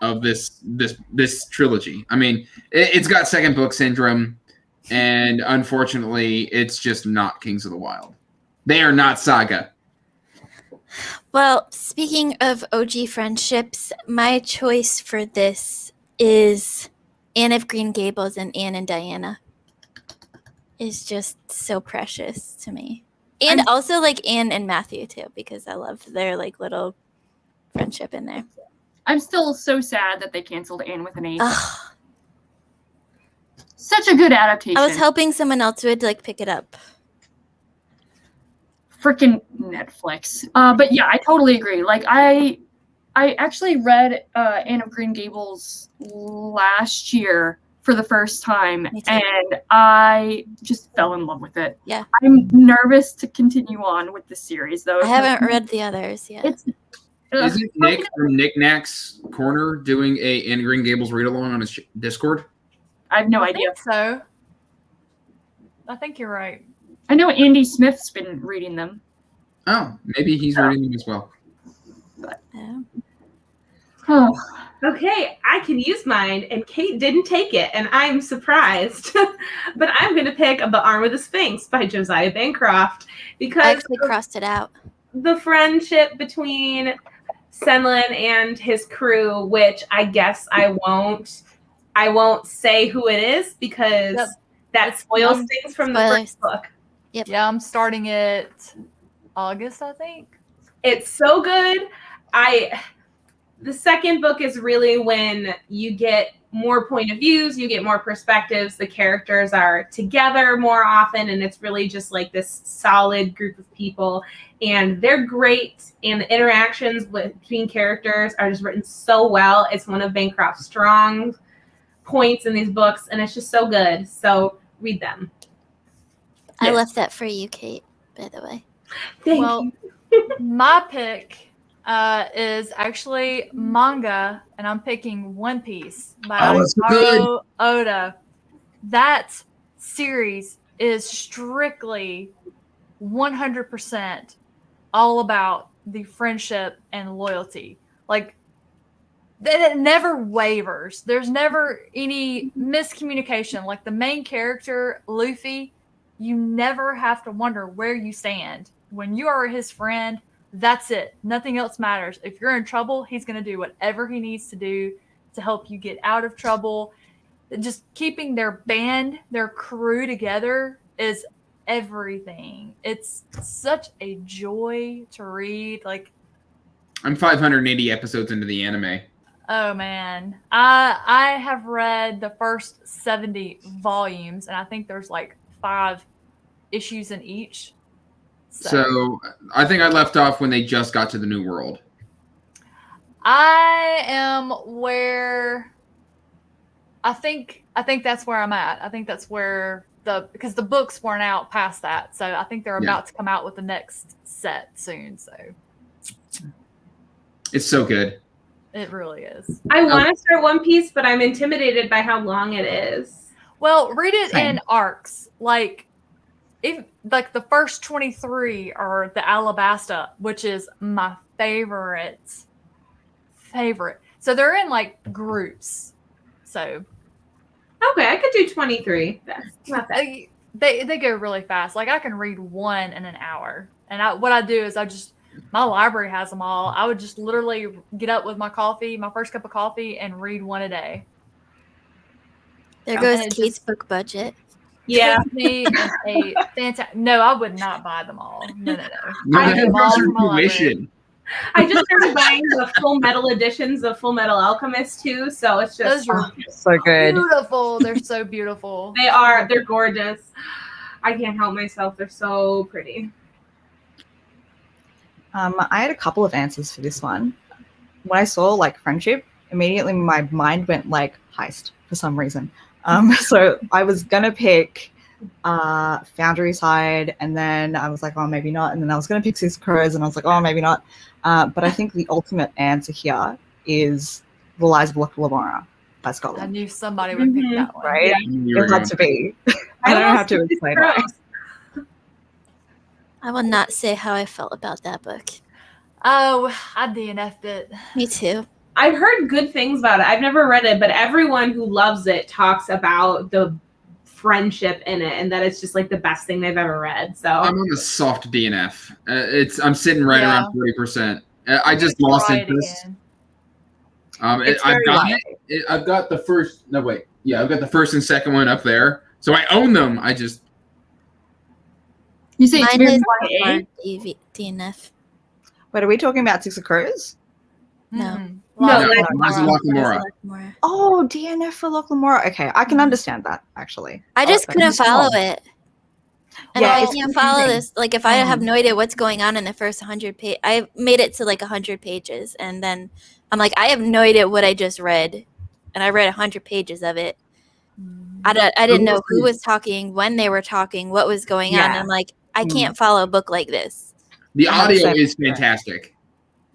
of this trilogy. I mean, it's got second book syndrome, and unfortunately, it's just not Kings of the Wild. They are not Saga. Well, speaking of OG friendships, my choice for this is Anne of Green Gables and Anne and Diana. Is just so precious to me. And also like Anne and Matthew too, because I love their like little friendship in there. I'm still so sad that they canceled Anne with an A. Ugh, Such a good adaptation. I was hoping someone else would like pick it up. Freaking Netflix. But yeah, I totally agree. Like I actually read Anne of Green Gables last year for the first time, Me too. and I just fell in love with it. Yeah. I'm nervous to continue on with the series, though. I haven't read the others yet. It's Isn't Nick from Knickknack's Corner doing a Anne Green Gables read along on his Discord? I have no I idea. think so. I think you're right. I know Andy Smith's been reading them. Oh, maybe he's reading them as well. Yeah. Oh, Okay, I can use mine, and Kate didn't take it, and I'm surprised. But I'm going to pick The Arm of the Sphinx by Josiah Bancroft I because actually crossed it out. the friendship between Senlin and his crew, which I guess I won't say who it is because Yep. that spoils things from the Spoilers. first book. Yeah, I'm starting it August, I think. It's so good. The second book is really when you get more point of views, you get more perspectives, the characters are together more often, and it's really just like this solid group of people, and they're great, and the interactions between characters are just written so well. It's one of Bancroft's strong points in these books, and it's just so good. So read them. I Yes. left that for you, Kate, by the way. Thank Well, you. my pick is actually manga, and I'm picking One Piece by Oh, it's so good. Taro Oda. That series is strictly 100% all about the friendship and loyalty. Like, it never wavers. There's never any miscommunication. Like the main character, Luffy, you never have to wonder where you stand. When you are his friend, that's it. Nothing else matters. If you're in trouble, he's going to do whatever he needs to do to help you get out of trouble. Just keeping their band, their crew together is everything. It's such a joy to read. Like, I'm 580 episodes into the anime. oh man, I have read the first 70 volumes, and I think there's like 5 issues in each. So I think I left off when they just got to the New World. I am where I think that's where I'm at. I think that's where because the books weren't out past that, so I think they're about to come out with the next set soon. So It's so good. it really is. I want to start One Piece, but I'm intimidated by how long it is. Well, read it Same. in arcs. Like the first 23 are the Alabasta, which is my favorite. So they're in like groups. So Okay, I could do 23. That's not bad. they go really fast. Like I can read one in an hour. And what I do is my library has them all. I would just literally get up with my first cup of coffee, and read one a day. There And goes it Kate's just book budget. Yeah. gives me a fantastic. No, I would not buy them all. No. No, I that get them all was your from my library. tuition. I just started buying the Full Metal editions of Full Metal Alchemist too, so it's just Those are So good. beautiful. They're so beautiful. they're gorgeous. I can't help myself. They're so pretty. I had a couple of answers for this one. When I saw like friendship, immediately my mind went like heist for some reason. So I was gonna pick Foundry Side, and then I was like, oh, maybe not. And then I was gonna pick Six Crows, and I was like, oh, maybe not. But I think the ultimate answer here is The Lies of Loch Lamora by I Scotland. knew somebody would pick that one. Right? You were It had to be. I don't have to explain why. I will not say how I felt about that book. Oh, I DNF'd it. Me too. I've heard good things about it. I've never read it, but everyone who loves it talks about the friendship in it and that it's just like the best thing they've ever read. So I'm on a soft DNF. I'm sitting right Yeah. around 40%. I just lost Try it interest. again. It's I've very got light. it. I've got the first. No wait. Yeah, I've got the first and second one up there. So I own them. I just. You say it's Mine very is YA? hard DNF. But are we talking about Six of Crows? No. Mm-mm. No, Lies like- of Lies of Lamora. Loch Lamora. More. Oh, DNF for Loch Lamora. Okay, I can understand that actually. I just Oh, couldn't that's follow cool. it. And Yeah, I it's can't follow confusing. this. Like, if I have no idea what's going on in the first 100 page, I made it to like 100 pages, and then I'm like, I have no idea what I just read, and I read 100 pages of it. I didn't know who was talking, when they were talking, what was going on. Yeah. I'm like, I can't follow a book like this. The audio 100% is fantastic.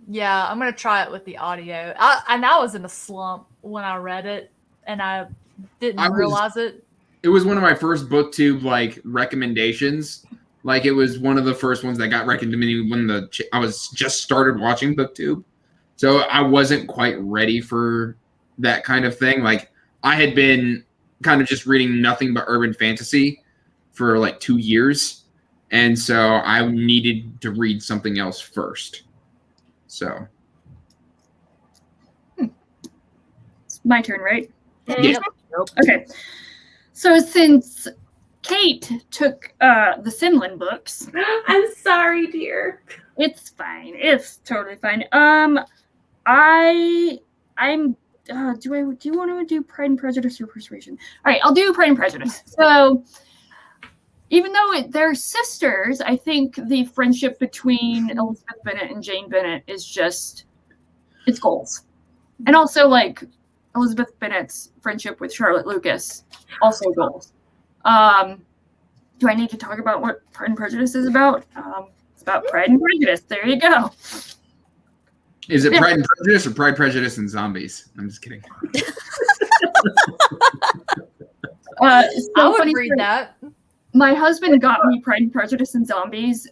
Yeah, I'm gonna try it with the audio. I was in a slump when I read it, and I didn't I was- realize it. It was one of my first booktube like recommendations. Like it was one of the first ones that got recommended to me when I was just started watching booktube. So I wasn't quite ready for that kind of thing. Like I had been kind of just reading nothing but urban fantasy for like 2 years. And so I needed to read something else first. So It's my turn, right? yeah. Okay. So since Kate took the Sinlin books, I'm sorry, dear. it's fine. It's totally fine. I'm. Do you want to do Pride and Prejudice or Persuasion? All right, I'll do Pride and Prejudice. So, even though they're sisters, I think the friendship between Elizabeth Bennet and Jane Bennet is just it's goals, and also like Elizabeth Bennet's friendship with Charlotte Lucas, also goals. Do I need to talk about what Pride and Prejudice is about? It's about Pride and Prejudice. There you go. Is it Pride and Prejudice or Pride, Prejudice, and Zombies? I'm just kidding. I would read that. My husband got me Pride and Prejudice and Zombies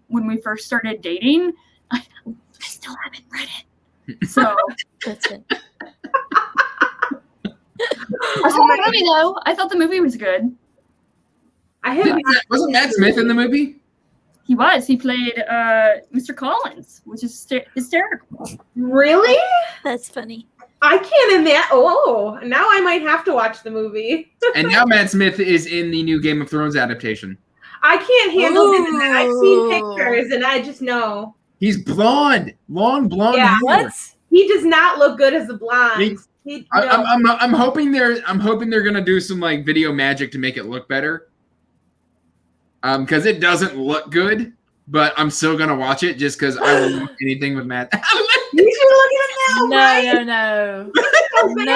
when we first started dating. I still haven't read it. So That's it. I saw the movie though. I thought the movie was good. Wasn't Matt Smith in the movie? He was. He played Mr. Collins, which is hysterical. Really? That's funny. I can't imagine. Oh, now I might have to watch the movie. And now Matt Smith is in the new Game of Thrones adaptation. I can't handle him in that. I've seen Ooh. pictures and I just know. He's blonde, long blonde Yeah. hair. What? He does not look good as a blonde. No. I'm hoping they're gonna do some like video magic to make it look better. Because it doesn't look good, but I'm still gonna watch it just because I will watch anything with Matt. You should look at him now,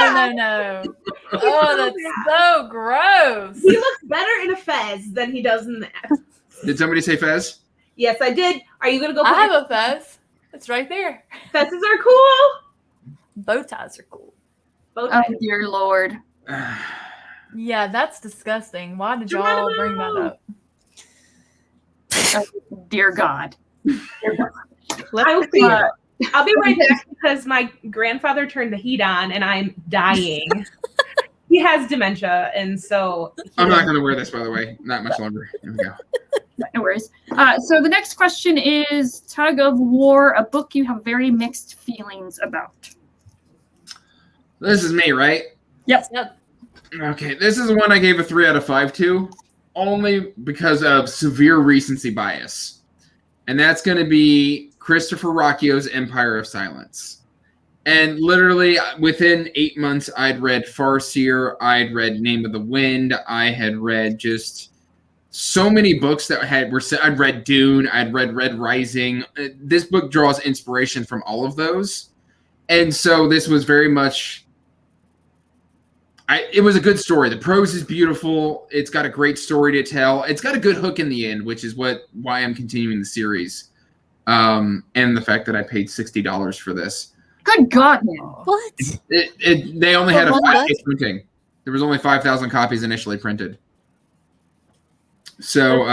right? No. Oh, that's so gross. He looks better in a fez than he does in that. Did somebody say Fez? Yes, I did. Are you gonna go? I put have a fez. It's right there. Fezzes are cool. Bow ties are cool. Both Oh sides. dear Lord. Yeah, that's disgusting. Why did y'all bring that up? Oh, dear God. Let's see. I'll be right back because my grandfather turned the heat on and I'm dying. He has dementia, and so I'm not gonna wear this, by the way. Not much longer. Here we go. No worries. So the next question is Tug of War, a book you have very mixed feelings about. This is me, right? Yep. Okay, this is one I gave a 3 out of 5 to, only because of severe recency bias. And that's going to be Christopher Rocchio's Empire of Silence. And literally within 8 months, I'd read Farseer, I'd read Name of the Wind, I had read just so many books that I'd read Dune, I'd read Red Rising. This book draws inspiration from all of those. And so this was very much... it was a good story. The prose is beautiful. It's got a great story to tell. It's got a good hook in the end, which is why I'm continuing the series. And the fact that I paid $60 for this. Good God, man. What? They only had a one 5-day book? printing. There was only 5,000 copies initially printed. So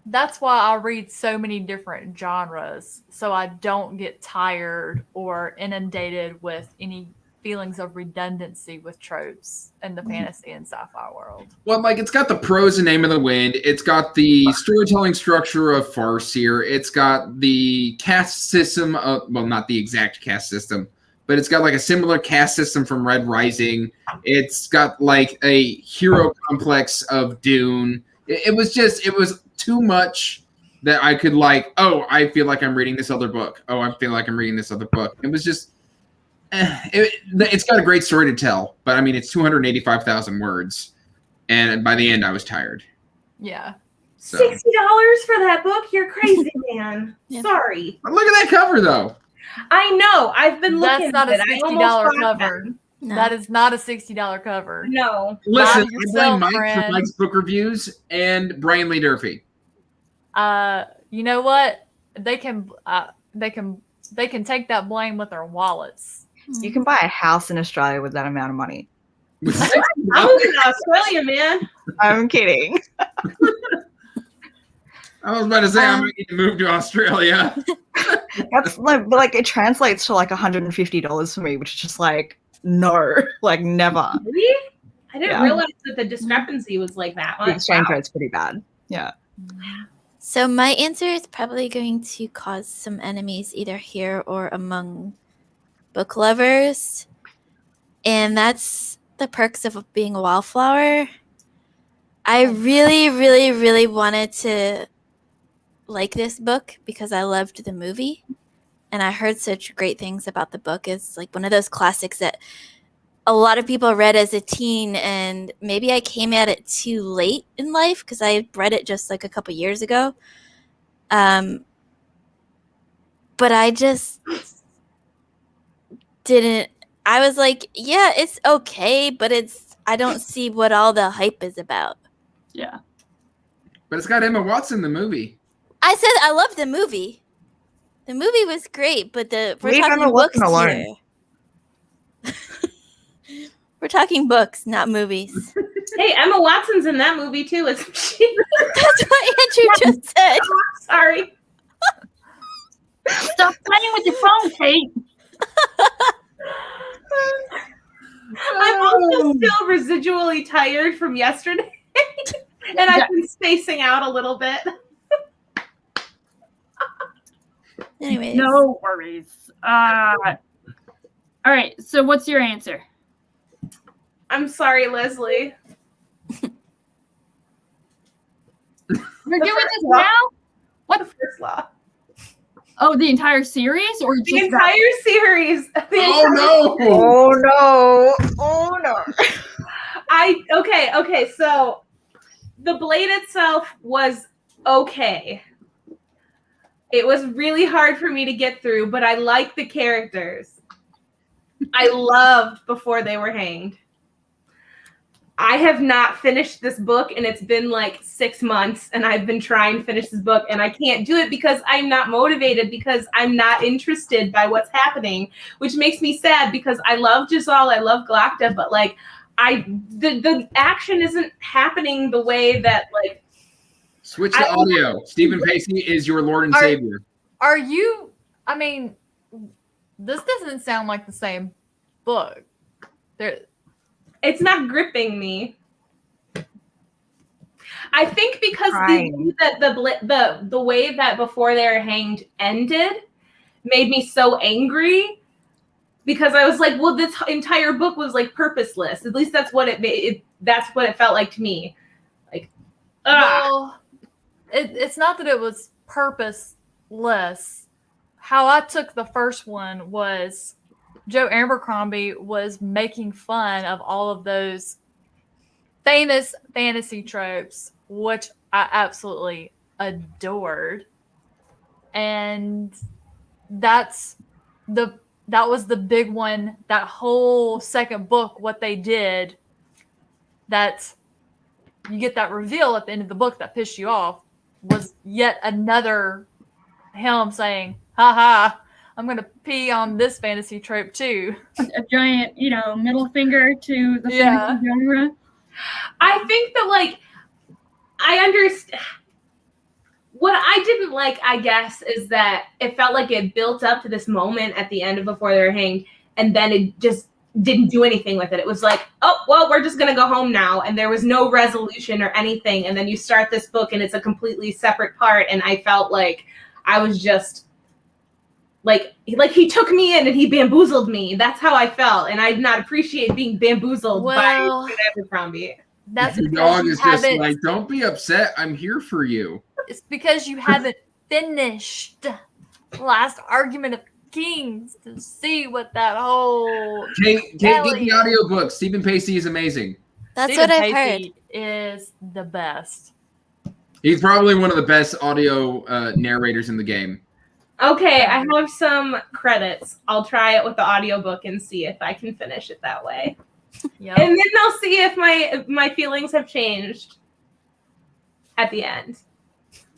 That's why I read so many different genres, so I don't get tired or inundated with any feelings of redundancy with tropes in the fantasy and sci-fi world. well, like it's got the prose and Name of the Wind. It's got the storytelling structure of Farseer. It's got the caste system of, well, not the exact caste system, but it's got like a similar caste system from Red Rising. It's got like a hero complex of Dune. It was too much that I could like, oh, I feel like I'm reading this other book. Oh, I feel like I'm reading this other book. It was just, it's got a great story to tell, but I mean, it's 285,000 words. And by the end, I was tired. Yeah. So. $60 for that book? You're crazy, man. Yeah. Sorry. Look at that cover, though. I know. I've been looking That's not at a it. I almost $60 bought cover. them. No. That is not a $60 cover. No. Listen, I yourself, blame Mike friend. for Mike's book reviews and Brian Lee Durfee. You know what? They can take that blame with their wallets. You can buy a house in Australia with that amount of money. I'm moving to Australia, man. I'm kidding. I was about to say I might need to move to Australia. That's like it translates to like $150 for me, which is just like no, like never. Really? I didn't Yeah. realize that the discrepancy was like that The much. exchange Wow. rate's pretty bad. Yeah. So my answer is probably going to cause some enemies either here or among book lovers. And that's the perks of being a wallflower. I really, really, really wanted to like this book because I loved the movie. And I heard such great things about the book. It's like one of those classics that a lot of people read as a teen, and maybe I came at it too late in life because I read it just like a couple years ago. But I just didn't. I was like, yeah, it's okay, but I don't see what all the hype is about. Yeah. But it's got Emma Watson, the movie. I said I love the movie. The movie was great, but we're Leave talking Emma books Watson alone. here. We're talking books, not movies. Hey, Emma Watson's in that movie too, isn't she? That's what Andrew just said. Sorry. Stop playing with your phone, Kate. I'm also still residually tired from yesterday. And I've been spacing out a little bit. Anyways. No worries. All right. So what's your answer? I'm sorry, Leslie. You're doing this law. now? What the first law? Oh, the entire series, or The just entire series. Oh no! Oh no! Oh no! Okay. So the blade itself was okay. It was really hard for me to get through, but I liked the characters. I loved Before They Were Hanged. I have not finished this book, and it's been like 6 months, and I've been trying to finish this book, and I can't do it because I'm not motivated, because I'm not interested by what's happening, which makes me sad because I love Giselle, I love Glocta, but like the action isn't happening the way that like. Switch to audio. Stephen Pacey is your Lord and Savior. Are you? I mean, this doesn't sound like the same book. It's not gripping me. I think because the way that Before They Were Hanged ended made me so angry, because I was like, well, this entire book was like purposeless. At least that's what that's what it felt like to me. Like, well, it's not that it was purposeless. How I took the first one was Joe Abercrombie was making fun of all of those famous fantasy tropes, which I absolutely adored. And that was the big one. That whole second book, what they did, that you get that reveal at the end of the book that pissed you off, was yet another Helm saying, haha, I'm going to pee on this fantasy trope too. a giant, middle finger to the fantasy genre. I think that, like, I understand. What I didn't like, I guess, is that it felt like it built up to this moment at the end of Before They Were Hanged, and then it just didn't do anything with it. It was like, oh, well, we're just going to go home now. And there was no resolution or anything. And then you start this book, and it's a completely separate part. And I felt like I was just, like he took me in and he bamboozled me. That's how I felt. And I did not appreciate being bamboozled by Abercrombie. That's Your dog is just like, don't be upset. I'm here for you. It's because you haven't finished Last Argument of Kings to see what that whole Kate, get the audiobook. Stephen Pacey is amazing. That's Stephen what I've Pacey heard. is the best. He's probably one of the best audio narrators in the game. Okay, I have some credits. I'll try it with the audiobook and see if I can finish it that way. Yep. And then I'll see if my feelings have changed at the end.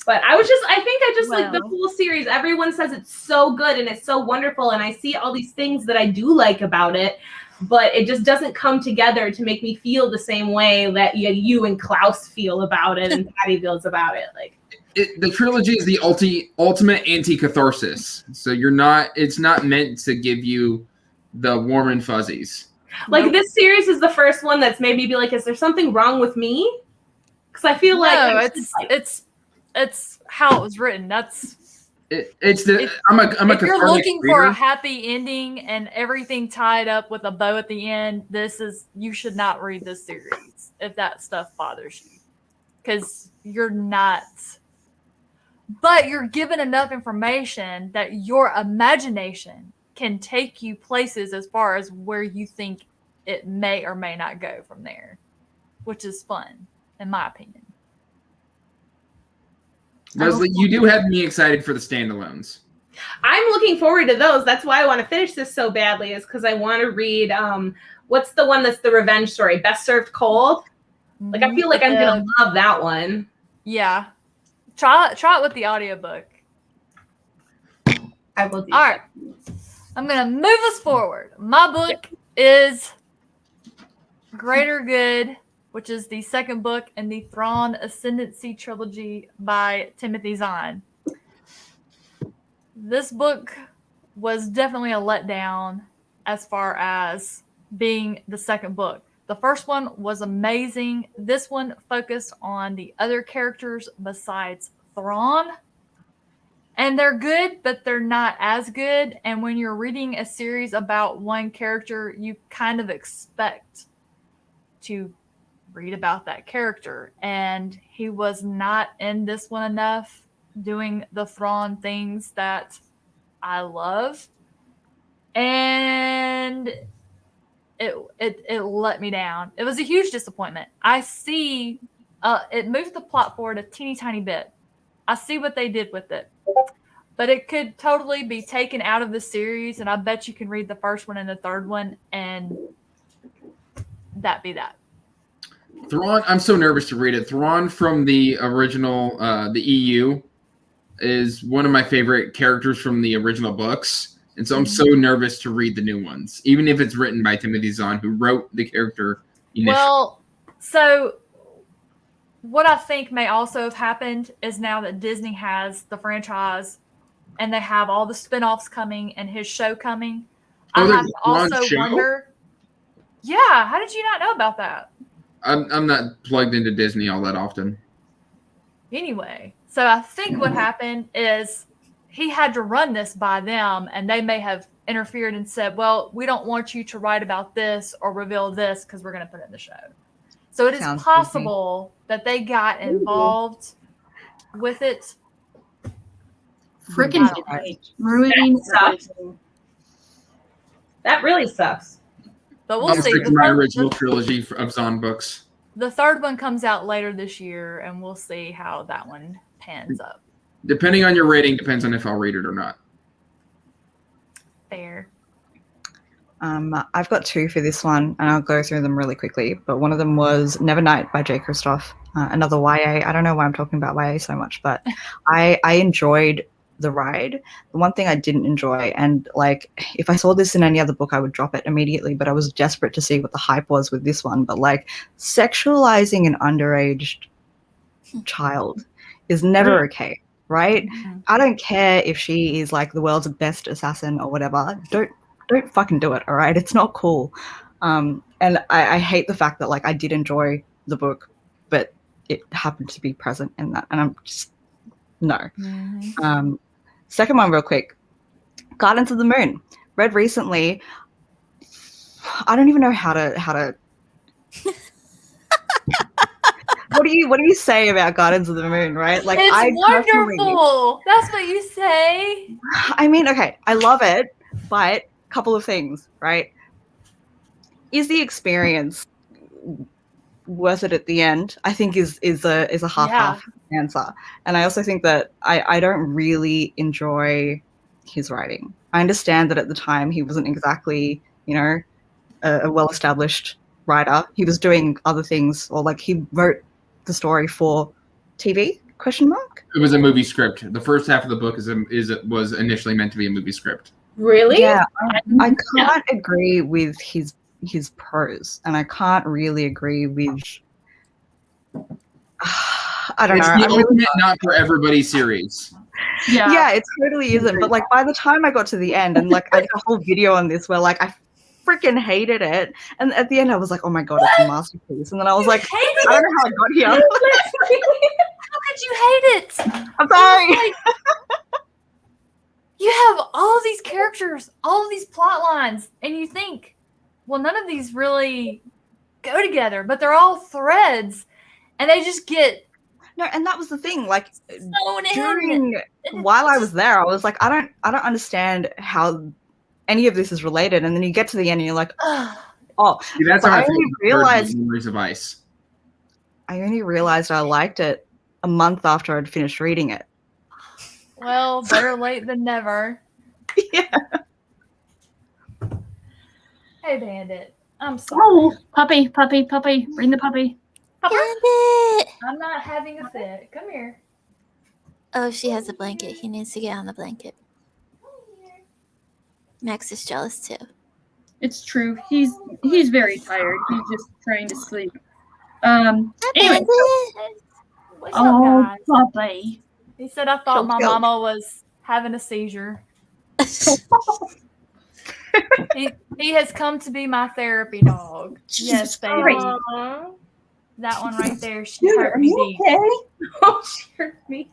But I think I just like the whole series. Everyone says it's so good and it's so wonderful, and I see all these things that I do like about it, but it just doesn't come together to make me feel the same way that you and Klaus feel about it and Patty feels about it. Like, the trilogy is the ultimate anti-catharsis. So it's not meant to give you the warm and fuzzies. Like, this series is the first one that's made me be like, is there something wrong with me? Because I feel like it's how it was written. I'm a if you're looking reader. for a happy ending and everything tied up with a bow at the end, you should not read this series if that stuff bothers you, because you're not. But you're given enough information that your imagination can take you places as far as where you think it may or may not go from there, which is fun, in my opinion. Leslie, you do have me excited for the standalones. I'm looking forward to those. That's why I want to finish this so badly, is because I want to read what's the one that's the revenge story? Best Served Cold? Like, I feel like I'm going to love that one. Yeah. Try it with the audiobook. I will do All right. I'm going to move us forward. My book is Greater Good, which is the second book in the Thrawn Ascendancy trilogy by Timothy Zahn. This book was definitely a letdown as far as being the second book. The first one was amazing. This one focused on the other characters besides Thrawn. And they're good, but they're not as good. And when you're reading a series about one character, you kind of expect to read about that character. And he was not in this one enough doing the Thrawn things that I love. And it let me down. It was a huge disappointment. I see it moved the plot forward a teeny tiny bit. I see what they did with it. But it could totally be taken out of the series, and I bet you can read the first one and the third one, and that be that. Thrawn, I'm so nervous to read it. Thrawn from the original, the EU, is one of my favorite characters from the original books. And so I'm so nervous to read the new ones, even if it's written by Timothy Zahn, who wrote the character initially. Well, so what I think may also have happened is now that Disney has the franchise and they have all the spinoffs coming and his show coming, I have to also wonder. Yeah, how did you not know about that? I'm not plugged into Disney all that often. Anyway, so I think what happened is he had to run this by them, and they may have interfered and said, well, we don't want you to write about this or reveal this because we're going to put it in the show. So it is possible that they got involved with it. Freaking ruining everything. That really sucks. But we'll I'll see. stick to my original trilogy of Zahn books. The third one comes out later this year, and we'll see how that one pans up. Depending on your rating, depends on if I'll read it or not. Fair. I've got two for this one, and I'll go through them really quickly. But one of them was Nevernight by J. Kristoff, another YA. I don't know why I'm talking about YA so much, but I enjoyed the ride. The one thing I didn't enjoy, and like if I saw this in any other book, I would drop it immediately, but I was desperate to see what the hype was with this one. But like sexualizing an underage child is never okay, right? I don't care if she is like the world's best assassin or whatever. Don't fucking do it, all right? It's not cool. And I hate the fact that like I did enjoy the book, but it happened to be present in that, and I'm just no. Second one real quick, Gardens of the Moon, read recently. I don't even know how to what do you say about Gardens of the Moon, right? Like, it's wonderful. That's what you say. I mean, okay, I love it, but couple of things, right? Is the experience worth it at the end? I think is a half answer. And I also think that I don't really enjoy his writing. I understand that at the time he wasn't exactly, a well-established writer. He was doing other things, or like he wrote the story for TV? ? It was a movie script. The first half of the book was initially meant to be a movie script. Really? Yeah, I can't agree with his prose, and I can't really agree with. I don't know. It's the ultimate not for everybody series. Yeah, it totally isn't. But like by the time I got to the end, and like I did a whole video on this where like I freaking hated it, and at the end I was like, oh my god, it's a masterpiece. And then I was like, I don't know how I got here. How could you hate it? I'm sorry. You have all these characters, all of these plot lines, and you think, well, none of these really go together, but they're all threads, and they just get no. And that was the thing. Like during while I was there, I was like, I don't understand how any of this is related. And then you get to the end, and you're like, oh. See, that's how I realized Memories of Ice. I only realized I liked it a month after I'd finished reading it. Well, better late than never. Yeah. Hey, Bandit. I'm sorry. Oh, puppy. Bring the puppy. Bandit! I'm not having a fit. Come here. Oh, she has a blanket. He needs to get on the blanket. Max is jealous too. It's true. He's very tired. He's just trying to sleep. Hi, Anyway. Bandit! What's up, Oh, guys? puppy. He said I thought my Chill. mama was having a seizure. He has come to be my therapy dog. Yes, baby. Christ. Aw. That one right there. She Dude, hurt are me you deep. okay? Oh, she hurt me.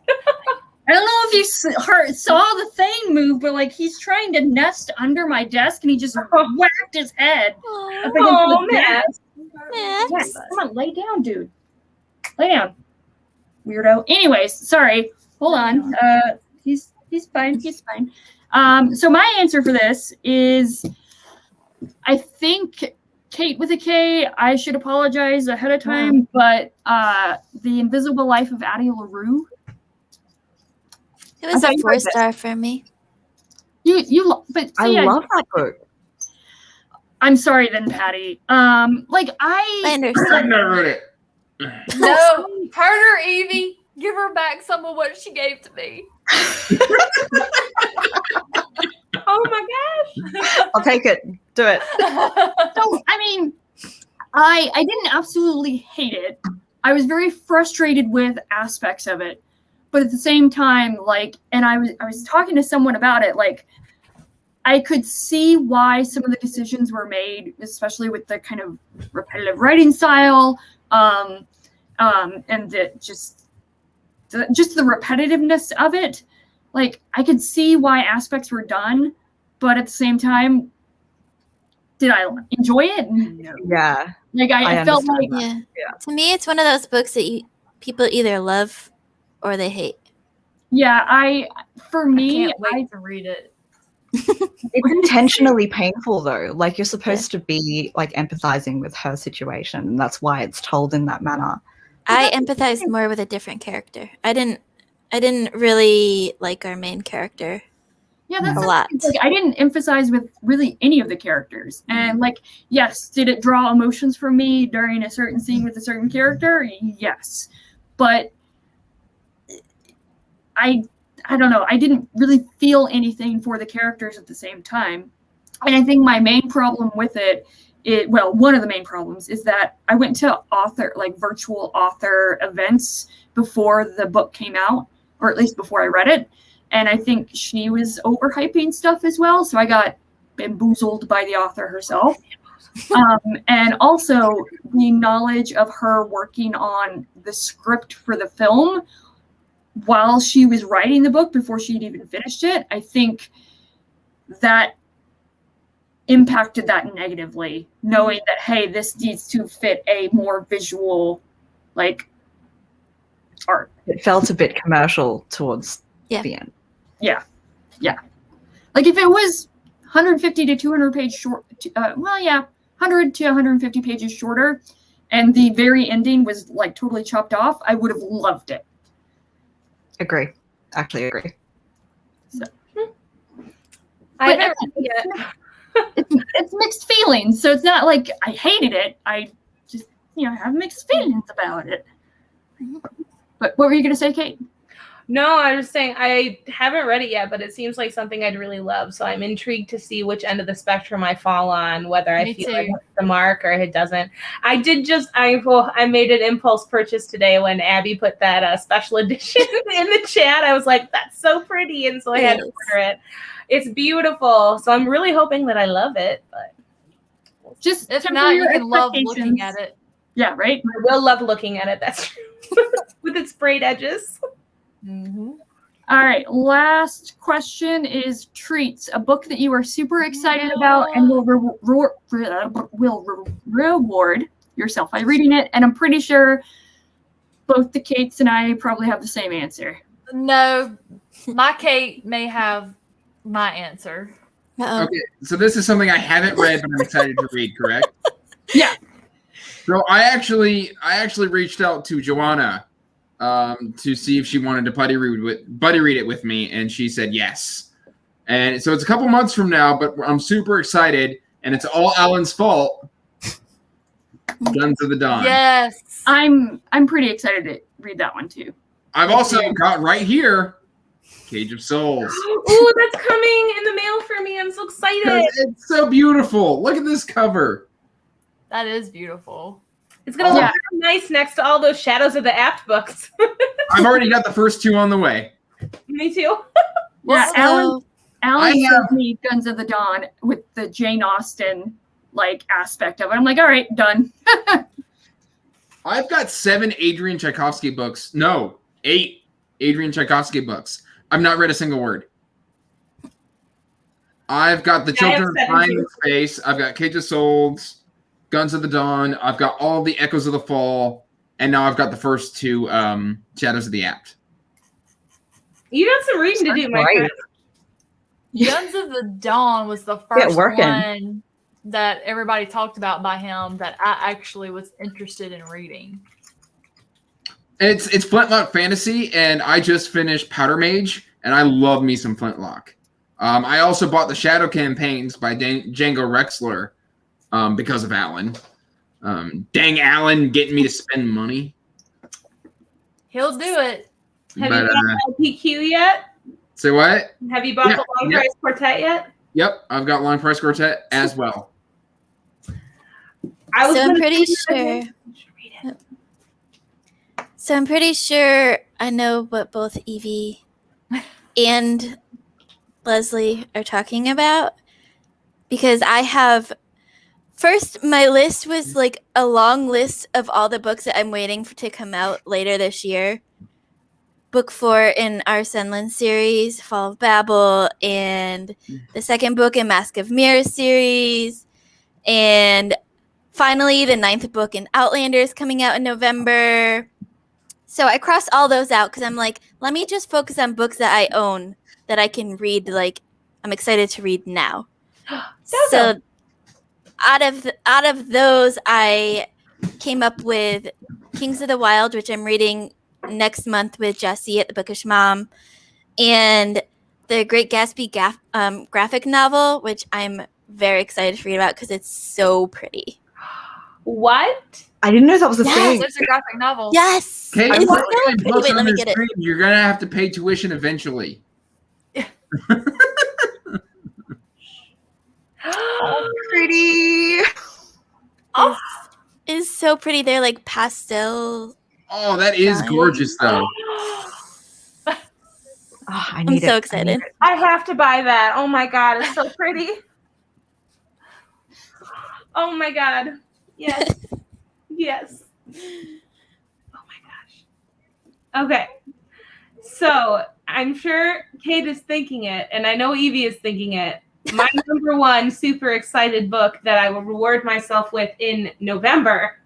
I don't know if you saw the thing move, but like he's trying to nest under my desk and he just whacked his head up Aw, against Oh, the desk. Max. Yes, come on, lay down, dude. Lay down, weirdo. Anyways, sorry. Hold on. He's fine. He's fine. So my answer for this is, I think Kate with a K. I should apologize ahead of time, but The Invisible Life of Addie LaRue. It was I a thought you read 4-star for me. But see, I love that book. I'm sorry then, Patty. Like I I understand. never read it. No, hurt her, Evie. Give her back some of what she gave to me. Oh my gosh. I'll take it. Do it. So, I mean, I didn't absolutely hate it. I was very frustrated with aspects of it, but at the same time, like, and I was talking to someone about it, like, I could see why some of the decisions were made, especially with the kind of repetitive writing style, and just the repetitiveness of it. Like, I could see why aspects were done, but at the same time, did I enjoy it? No. Yeah. Like I felt like understand Yeah. To me, it's one of those books that people either love or they hate. For I me, can't wait to read it. It's intentionally painful though. Like you're supposed to be like empathizing with her situation, and that's why it's told in that manner. I empathized more with a different character. I didn't really like our main character. yeah, that's A the lot. thing. Like I didn't emphasize with really any of the characters. And like, yes, did it draw emotions from me during a certain scene with a certain character? Yes. But I don't know. I didn't really feel anything for the characters at the same time. And I think my main problem with one of the main problems is that I went to virtual author events before the book came out, or at least before I read it. And I think she was overhyping stuff as well. So I got bamboozled by the author herself. And also the knowledge of her working on the script for the film while she was writing the book before she'd even finished it. I think that impacted that negatively, knowing that, hey, this needs to fit a more visual, like, art. It felt a bit commercial towards the end. Yeah. Like if it was 150 to 200 page short, 100 to 150 pages shorter, and the very ending was like totally chopped off, I would have loved it. Agree. Actually agree. So. I But haven't read it yet. It's mixed feelings, so it's not like I hated it. I just, have mixed feelings about it. But what were you going to say, Kate? No, I was saying I haven't read it yet, but it seems like something I'd really love. So I'm intrigued to see which end of the spectrum I fall on, whether I feel like it's the mark or it doesn't. I made an impulse purchase today when Abby put that special edition in the chat. I was like, that's so pretty. And so I had to order it. It's beautiful. So I'm really hoping that I love it. But just if not, you can love looking at it. Yeah, right? I will love looking at it. That's true. With its sprayed edges. Mm-hmm. All right, last question is treats, a book that you are super excited about and will reward yourself by reading it. And I'm pretty sure both the Kates and I probably have the same answer. No, my Kate may have my answer. Uh-oh. Okay, so this is something I haven't read, but I'm excited to read. Correct? Yeah. So I actually reached out to Joanna to see if she wanted to buddy read it with me, and she said yes. And so it's a couple months from now, but I'm super excited, and it's all Alan's fault. Guns of the Dawn. Yes. I'm pretty excited to read that one too. I've also got right here Cage of Souls. Ooh, that's coming in the mail for me. I'm so excited. It's so beautiful. Look at this cover. That is beautiful. It's gonna look really nice next to all those Shadows of the Apt books. I've already got the first 2 on the way. Me too. Yeah, So- Alan sent me Guns of the Dawn with the Jane Austen like aspect of it. I'm like, all right, done. I've got 7 Adrian Tchaikovsky books. No, 8 Adrian Tchaikovsky books. I've not read a single word. I've got The Children of Time and Space. I've got Cage of Souls, Guns of the Dawn. I've got all the Echoes of the Fall. And now I've got the first 2 Shadows of the Apt. You got some reading to do, my friend. Guns of the Dawn was the first one that everybody talked about by him that I actually was interested in reading. It's Flintlock fantasy, and I just finished Powder Mage, and I love me some Flintlock. I also bought the Shadow Campaigns by Django Rexler because of Alan. Dang Alan getting me to spend money. He'll do it. Have you bought LPQ yet? Say what? Have you bought the Long Price Quartet yet? Yep, I've got Long Price Quartet as well. I'm pretty sure. So I'm pretty sure I know what both Evie and Leslie are talking about, because I have first, my list was like a long list of all the books that I'm waiting for to come out later this year. Book 4 in our Sunland series, Fall of Babel, and the second book in Mask of Mirrors series, and finally the 9th book in Outlander is coming out in November. So I crossed all those out because I'm like, let me just focus on books that I own that I can read, like I'm excited to read now. So out of those, I came up with Kings of the Wild, which I'm reading next month with Jessie at the Bookish Mom, and the Great Gatsby graphic novel, which I'm very excited to read about because it's so pretty. What? I didn't know that was a thing. It's a graphic novel. Yes. Okay, It's so pretty. Wait, let me get it. You're gonna have to pay tuition eventually. Oh, pretty. Oh. It's so pretty. They're like pastel. Oh, that is gorgeous, though. I'm so excited. I have to buy that. Oh my god, it's so pretty. Oh my god. Yes. Yes. Oh my gosh. Okay. So I'm sure Kate is thinking it, and I know Evie is thinking it. My number 1 super excited book that I will reward myself with in November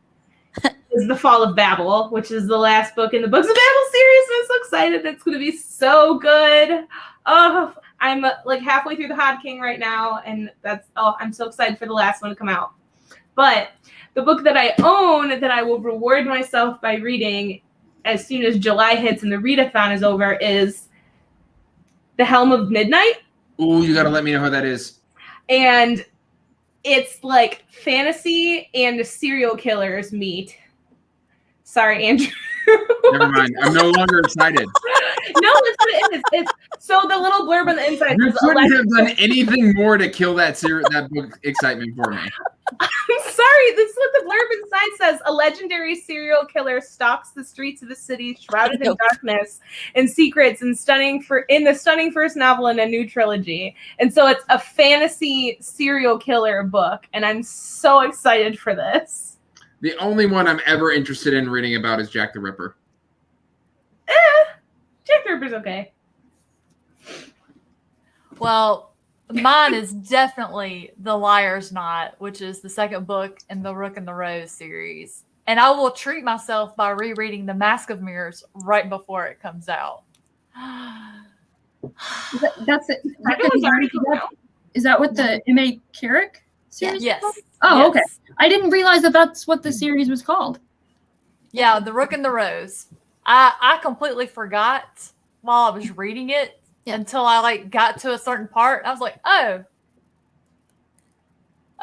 is The Fall of Babel, which is the last book in the Books of Babel series. I'm so excited. It's going to be so good. Oh, I'm like halfway through the Hod King right now, and I'm so excited for the last one to come out. But the book that I own that I will reward myself by reading as soon as July hits and the readathon is over is The Helm of Midnight. Ooh, you got to let me know how that is. And it's like fantasy and serial killers meet. Sorry, Andrew. Never mind. I'm no longer excited. No, that's what it is. It's, so the little blurb on the inside. You couldn't have done anything more to kill that book excitement for me. I'm sorry. This is what the blurb inside says. A legendary serial killer stalks the streets of a city shrouded in darkness and secrets, and in the stunning first novel in a new trilogy. And so it's a fantasy serial killer book, and I'm so excited for this. The only one I'm ever interested in reading about is Jack the Ripper. Jack the Ripper's okay. Well, mine is definitely The Liar's Knot, which is the second book in the Rook and the Rose series. And I will treat myself by rereading The Mask of Mirrors right before it comes out. That's it. Is that what the M.A. Carrick series? Yes. Oh, yes. Okay. I didn't realize that that's what the series was called. Yeah, The Rook and the Rose. I completely forgot while I was reading it until I like got to a certain part. I was like, oh,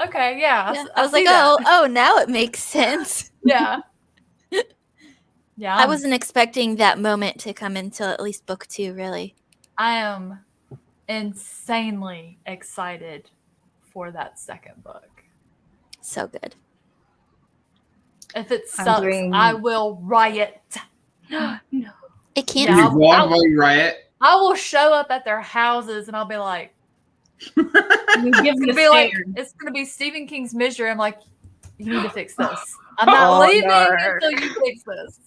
okay, yeah. I was like, that. oh, now it makes sense. Yeah. Yeah. I wasn't expecting that moment to come until at least book 2, really. I am insanely excited for that second book. So good. If it sucks, I will riot. No. It can't. Yeah, while you riot. I will show up at their houses and I'll be like, it's gonna be Stephen King's Misery. I'm like, you need to fix this. I'm not leaving until you fix this.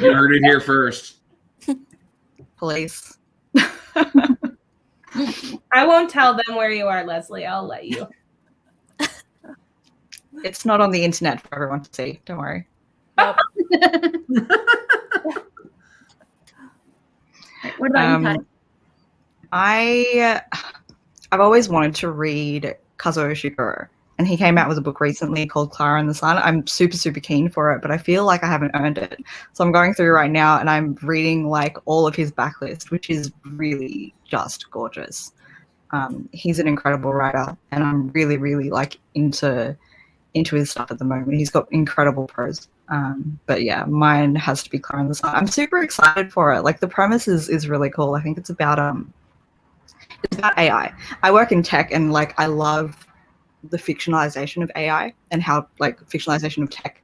You heard it here first. Police. I won't tell them where you are, Leslie. I'll let you. It's not on the internet for everyone to see. Don't worry. What about you, Patty? I've always wanted to read Kazuo Ishiguro, and he came out with a book recently called Clara and the Sun. I'm super, super keen for it, but I feel like I haven't earned it. So I'm going through right now, and I'm reading like all of his backlist, which is really just gorgeous. He's an incredible writer, and I'm really, really like into his stuff at the moment. He's got incredible prose. But yeah, mine has to be Clara and the Sun. I'm super excited for it. Like the premise is really cool. I think it's about AI. I work in tech, and like I love the fictionalization of AI and how like fictionalization of tech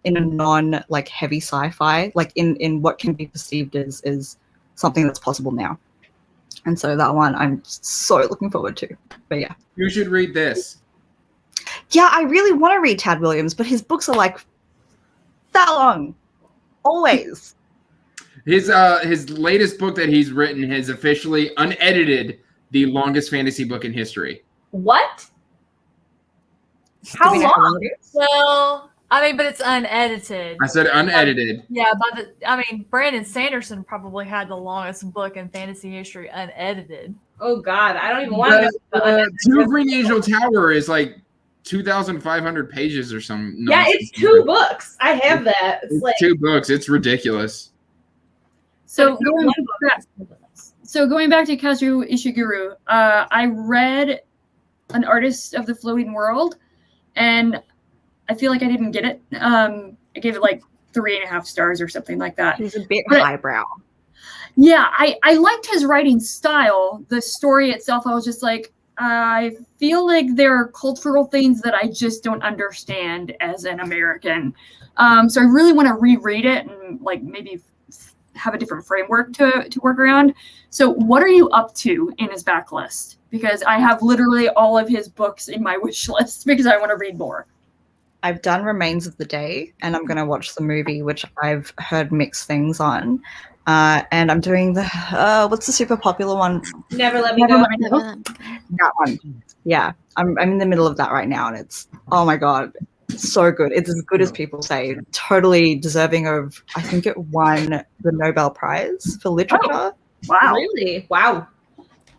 in a non like heavy sci-fi, like in what can be perceived as something that's possible now. And so that one I'm so looking forward to. But yeah. You should read this. Yeah, I really want to read Tad Williams, but his books are like that long. Always. His latest book that he's written is officially unedited the longest fantasy book in history. What? How long? Well, I mean, but it's unedited. I said unedited. Yeah, Brandon Sanderson probably had the longest book in fantasy history unedited. Oh God, I don't even want to. Two Green Angel Tower is like 2,500 pages or something. Yeah, it's 2 books. I have that. It's like 2 books. It's ridiculous. So going back to Kazuo Ishiguro, I read An Artist of the Floating World, and I feel like I didn't get it. I gave it like 3.5 stars or something like that. He's a bit highbrow. Yeah, I liked his writing style. The story itself, I was just like, I feel like there are cultural things that I just don't understand as an American. So I really want to reread it and like maybe have a different framework to work around. So what are you up to in his backlist? Because I have literally all of his books in my wish list because I want to read more. I've done Remains of the Day, and I'm going to watch the movie, which I've heard mixed things on. And I'm doing the, what's the super popular one? Never Let Me Go. That one. Yeah, I'm in the middle of that right now, and it's, oh my God, so good. It's as good as people say. Totally deserving of, I think it won the Nobel Prize for literature. Oh, wow. Really? Wow.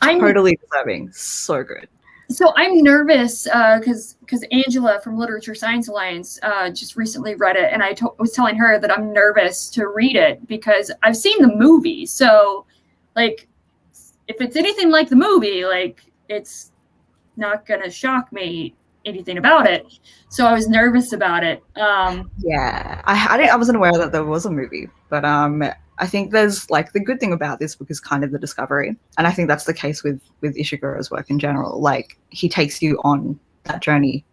Totally deserving. So good. So I'm nervous because Angela from Literature Science Alliance just recently read it, and I was telling her that I'm nervous to read it because I've seen the movie. So, like, if it's anything like the movie, like, it's not gonna shock me anything about it. So I was nervous about it. Yeah, I wasn't aware that there was a movie, but I think there's like the good thing about this book is kind of the discovery, and I think that's the case with Ishiguro's work in general. Like he takes you on that journey.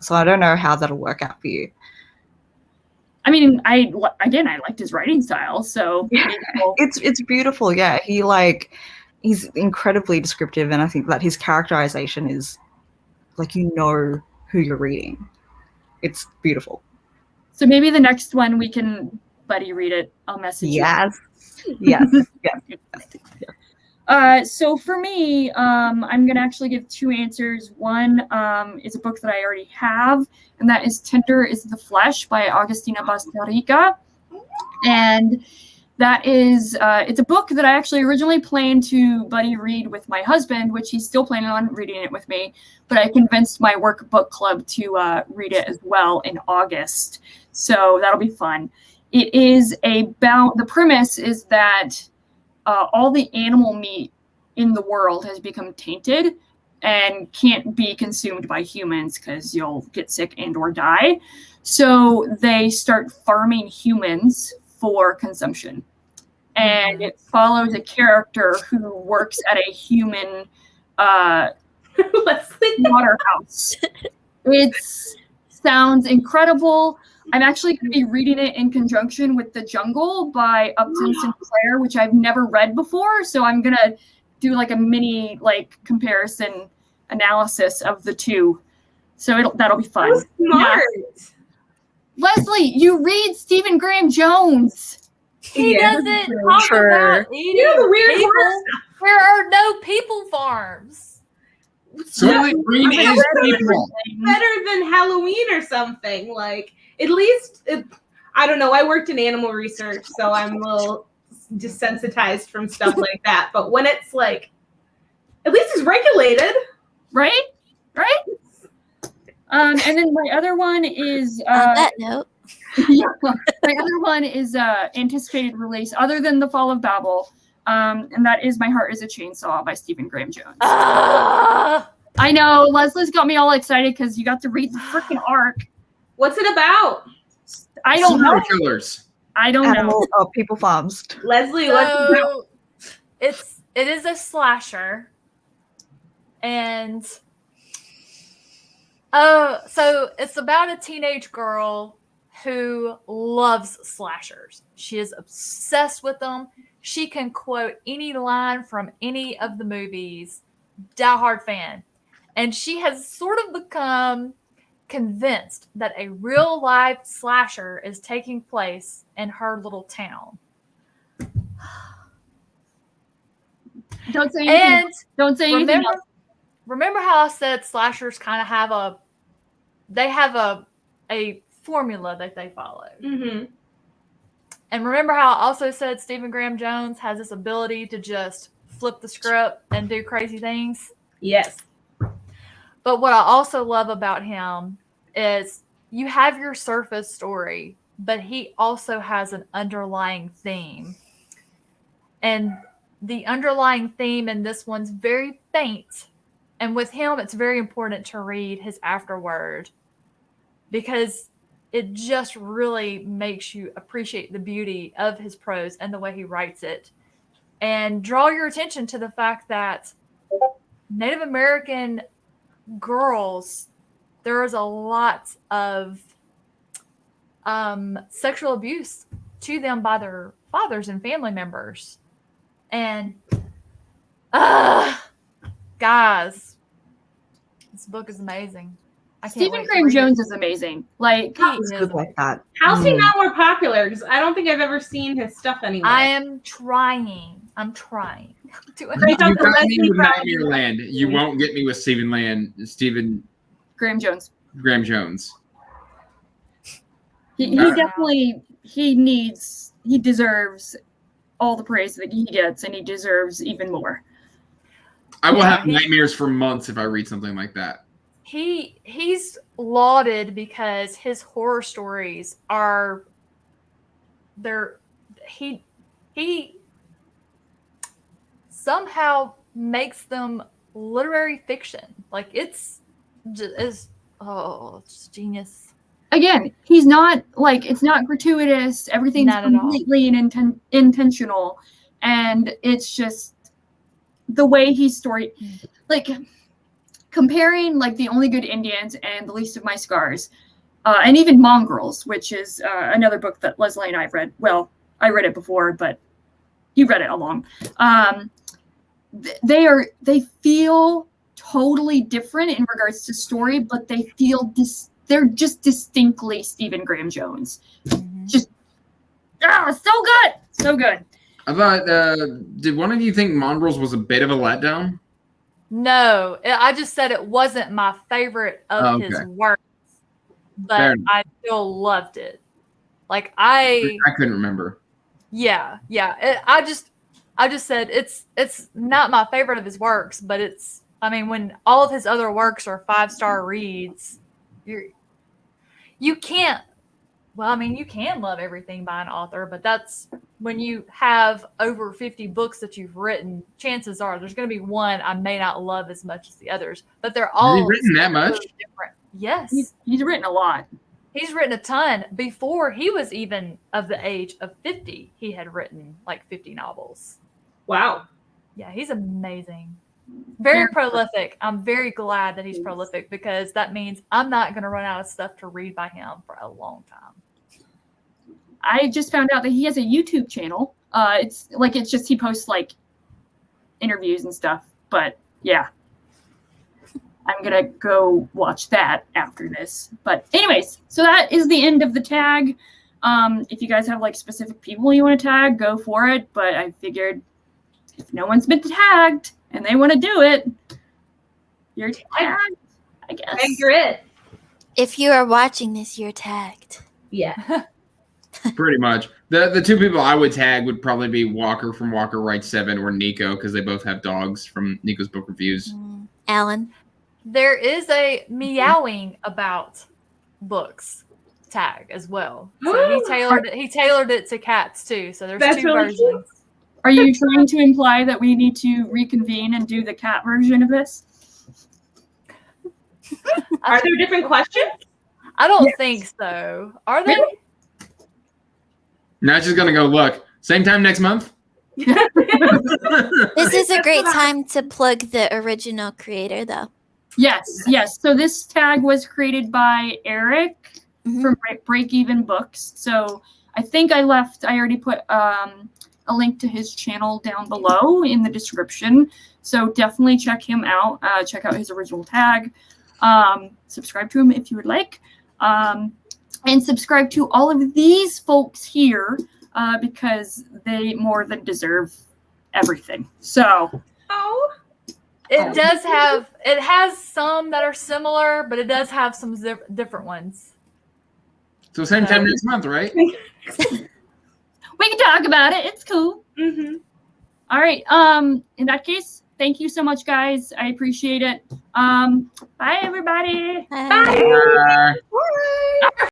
So I don't know how that'll work out for you. I mean, I liked his writing style, so yeah, it's beautiful. Yeah, he's incredibly descriptive, and I think that his characterization is like you know who you're reading. It's beautiful. So maybe the next one we can buddy read it. I'll message you. Yes. So for me, I'm gonna actually give 2 answers. One is a book that I already have, and that is Tender is the Flesh by Agustina Bastarrica. And That is, it's a book that I actually originally planned to buddy read with my husband, which he's still planning on reading it with me. But I convinced my work book club to read it as well in August. So that'll be fun. It is about, the premise is that all the animal meat in the world has become tainted and can't be consumed by humans because you'll get sick and or die. So they start farming humans for consumption. And it follows a character who works at a human slaughterhouse. It sounds incredible. I'm actually going to be reading it in conjunction with The Jungle by Upton Sinclair, which I've never read before. So I'm going to do like a mini comparison analysis of the two. So that'll be fun. That's smart. Yeah. Leslie, you read Stephen Graham Jones. He doesn't talk about eating people. There are no people farms. Soylent Green is people. Better than Halloween or something. At least, I don't know. I worked in animal research, so I'm a little desensitized from stuff like that. But when it's at least it's regulated. Right? And then my other one is On that note, my other one is anticipated release other than The Fall of Babel, and that is My Heart is a Chainsaw by Stephen Graham Jones. I know Leslie's got me all excited because you got to read the freaking arc. What's it about? I don't know. Killers. I don't know. Oh, people farms. Leslie, what's it about? It is a slasher, and so it's about a teenage girl who loves slashers. She is obsessed with them. She can quote any line from any of the movies. Diehard fan. And she has sort of become convinced that a real life slasher is taking place in her little town. Don't say anything. And Don't say anything else. Remember how I said slashers kind of have a formula that they follow. Mm-hmm. And remember how I also said Stephen Graham Jones has this ability to just flip the script and do crazy things? Yes. But what I also love about him is you have your surface story, but he also has an underlying theme. And the underlying theme in this one's very faint. And with him, it's very important to read his afterword because it just really makes you appreciate the beauty of his prose and the way he writes it. And draw your attention to the fact that Native American girls, there is a lot of sexual abuse to them by their fathers and family members. And guys, this book is amazing. Stephen Graham Jones is amazing. He is good like that. How's he not more popular? Because I don't think I've ever seen his stuff anywhere. I am trying. I'm trying. You got me with Nightmare Land. You won't get me with Stephen Graham Jones. Graham Jones. He definitely he deserves all the praise that he gets, and he deserves even more. I will have nightmares for months if I read something like that. He's lauded because his horror stories are he somehow makes them literary fiction. Like it's genius. Again, he's not it's not gratuitous. Everything's completely intentional, and it's just the way he story comparing The Only Good Indians and The Least of My Scars, and even Mongrels, which is another book that Leslie and I have read. Well, I read it before, but you read it along. They feel totally different in regards to story, but they feel they're just distinctly Stephen Graham Jones. Mm-hmm. Just so good. I thought, did one of you think Mongrels was a bit of a letdown? No, I just said it wasn't my favorite of his works, but I still loved it. I couldn't remember. Yeah. I just said it's not my favorite of his works, but it's. I mean, when all of his other works are 5-star reads, you can't. Well, I mean, you can love everything by an author, but that's when you have over 50 books that you've written. Chances are there's going to be one I may not love as much as the others, but they're all Has he written that so much? different. Yes, He's written a lot. he's written a ton. Before he was even of the age of 50, he had written like 50 novels. Wow. Yeah, he's amazing. Very prolific. I'm very glad that he's prolific because that means I'm not going to run out of stuff to read by him for a long time. I just found out that he has a YouTube channel. It's just he posts like interviews and stuff. But yeah, I'm gonna go watch that after this. But anyways, so that is the end of the tag. If you guys have like specific people you want to tag, go for it. But I figured if no one's been tagged and they want to do it, you're tagged, I guess. Tag you're it. If you are watching this, you're tagged. Yeah. Pretty much. The two people I would tag would probably be Walker from Walker Writes 7 or Nico, because they both have dogs from Nico's book reviews. Alan? There is a meowing about books tag as well. So he tailored it to cats too. So there's That's two really versions. cute. Are you trying to imply that we need to reconvene and do the cat version of this? Are there different questions? I don't think so. Are they? Really? Now she's gonna go look. Same time next month. This is a great time to plug the original creator, though. Yes. So this tag was created by Eric from Break Even Books. So I think I already put a link to his channel down below in the description. So definitely check him out. Check out his original tag. Subscribe to him if you would like. And subscribe to all of these folks here because they more than deserve everything. So, it has some that are similar, but it does have some different ones. So same time next month, right? we can talk about it. It's cool. Mm-hmm. All right. In that case, thank you so much, guys. I appreciate it. Bye, everybody. Bye. Bye. Bye.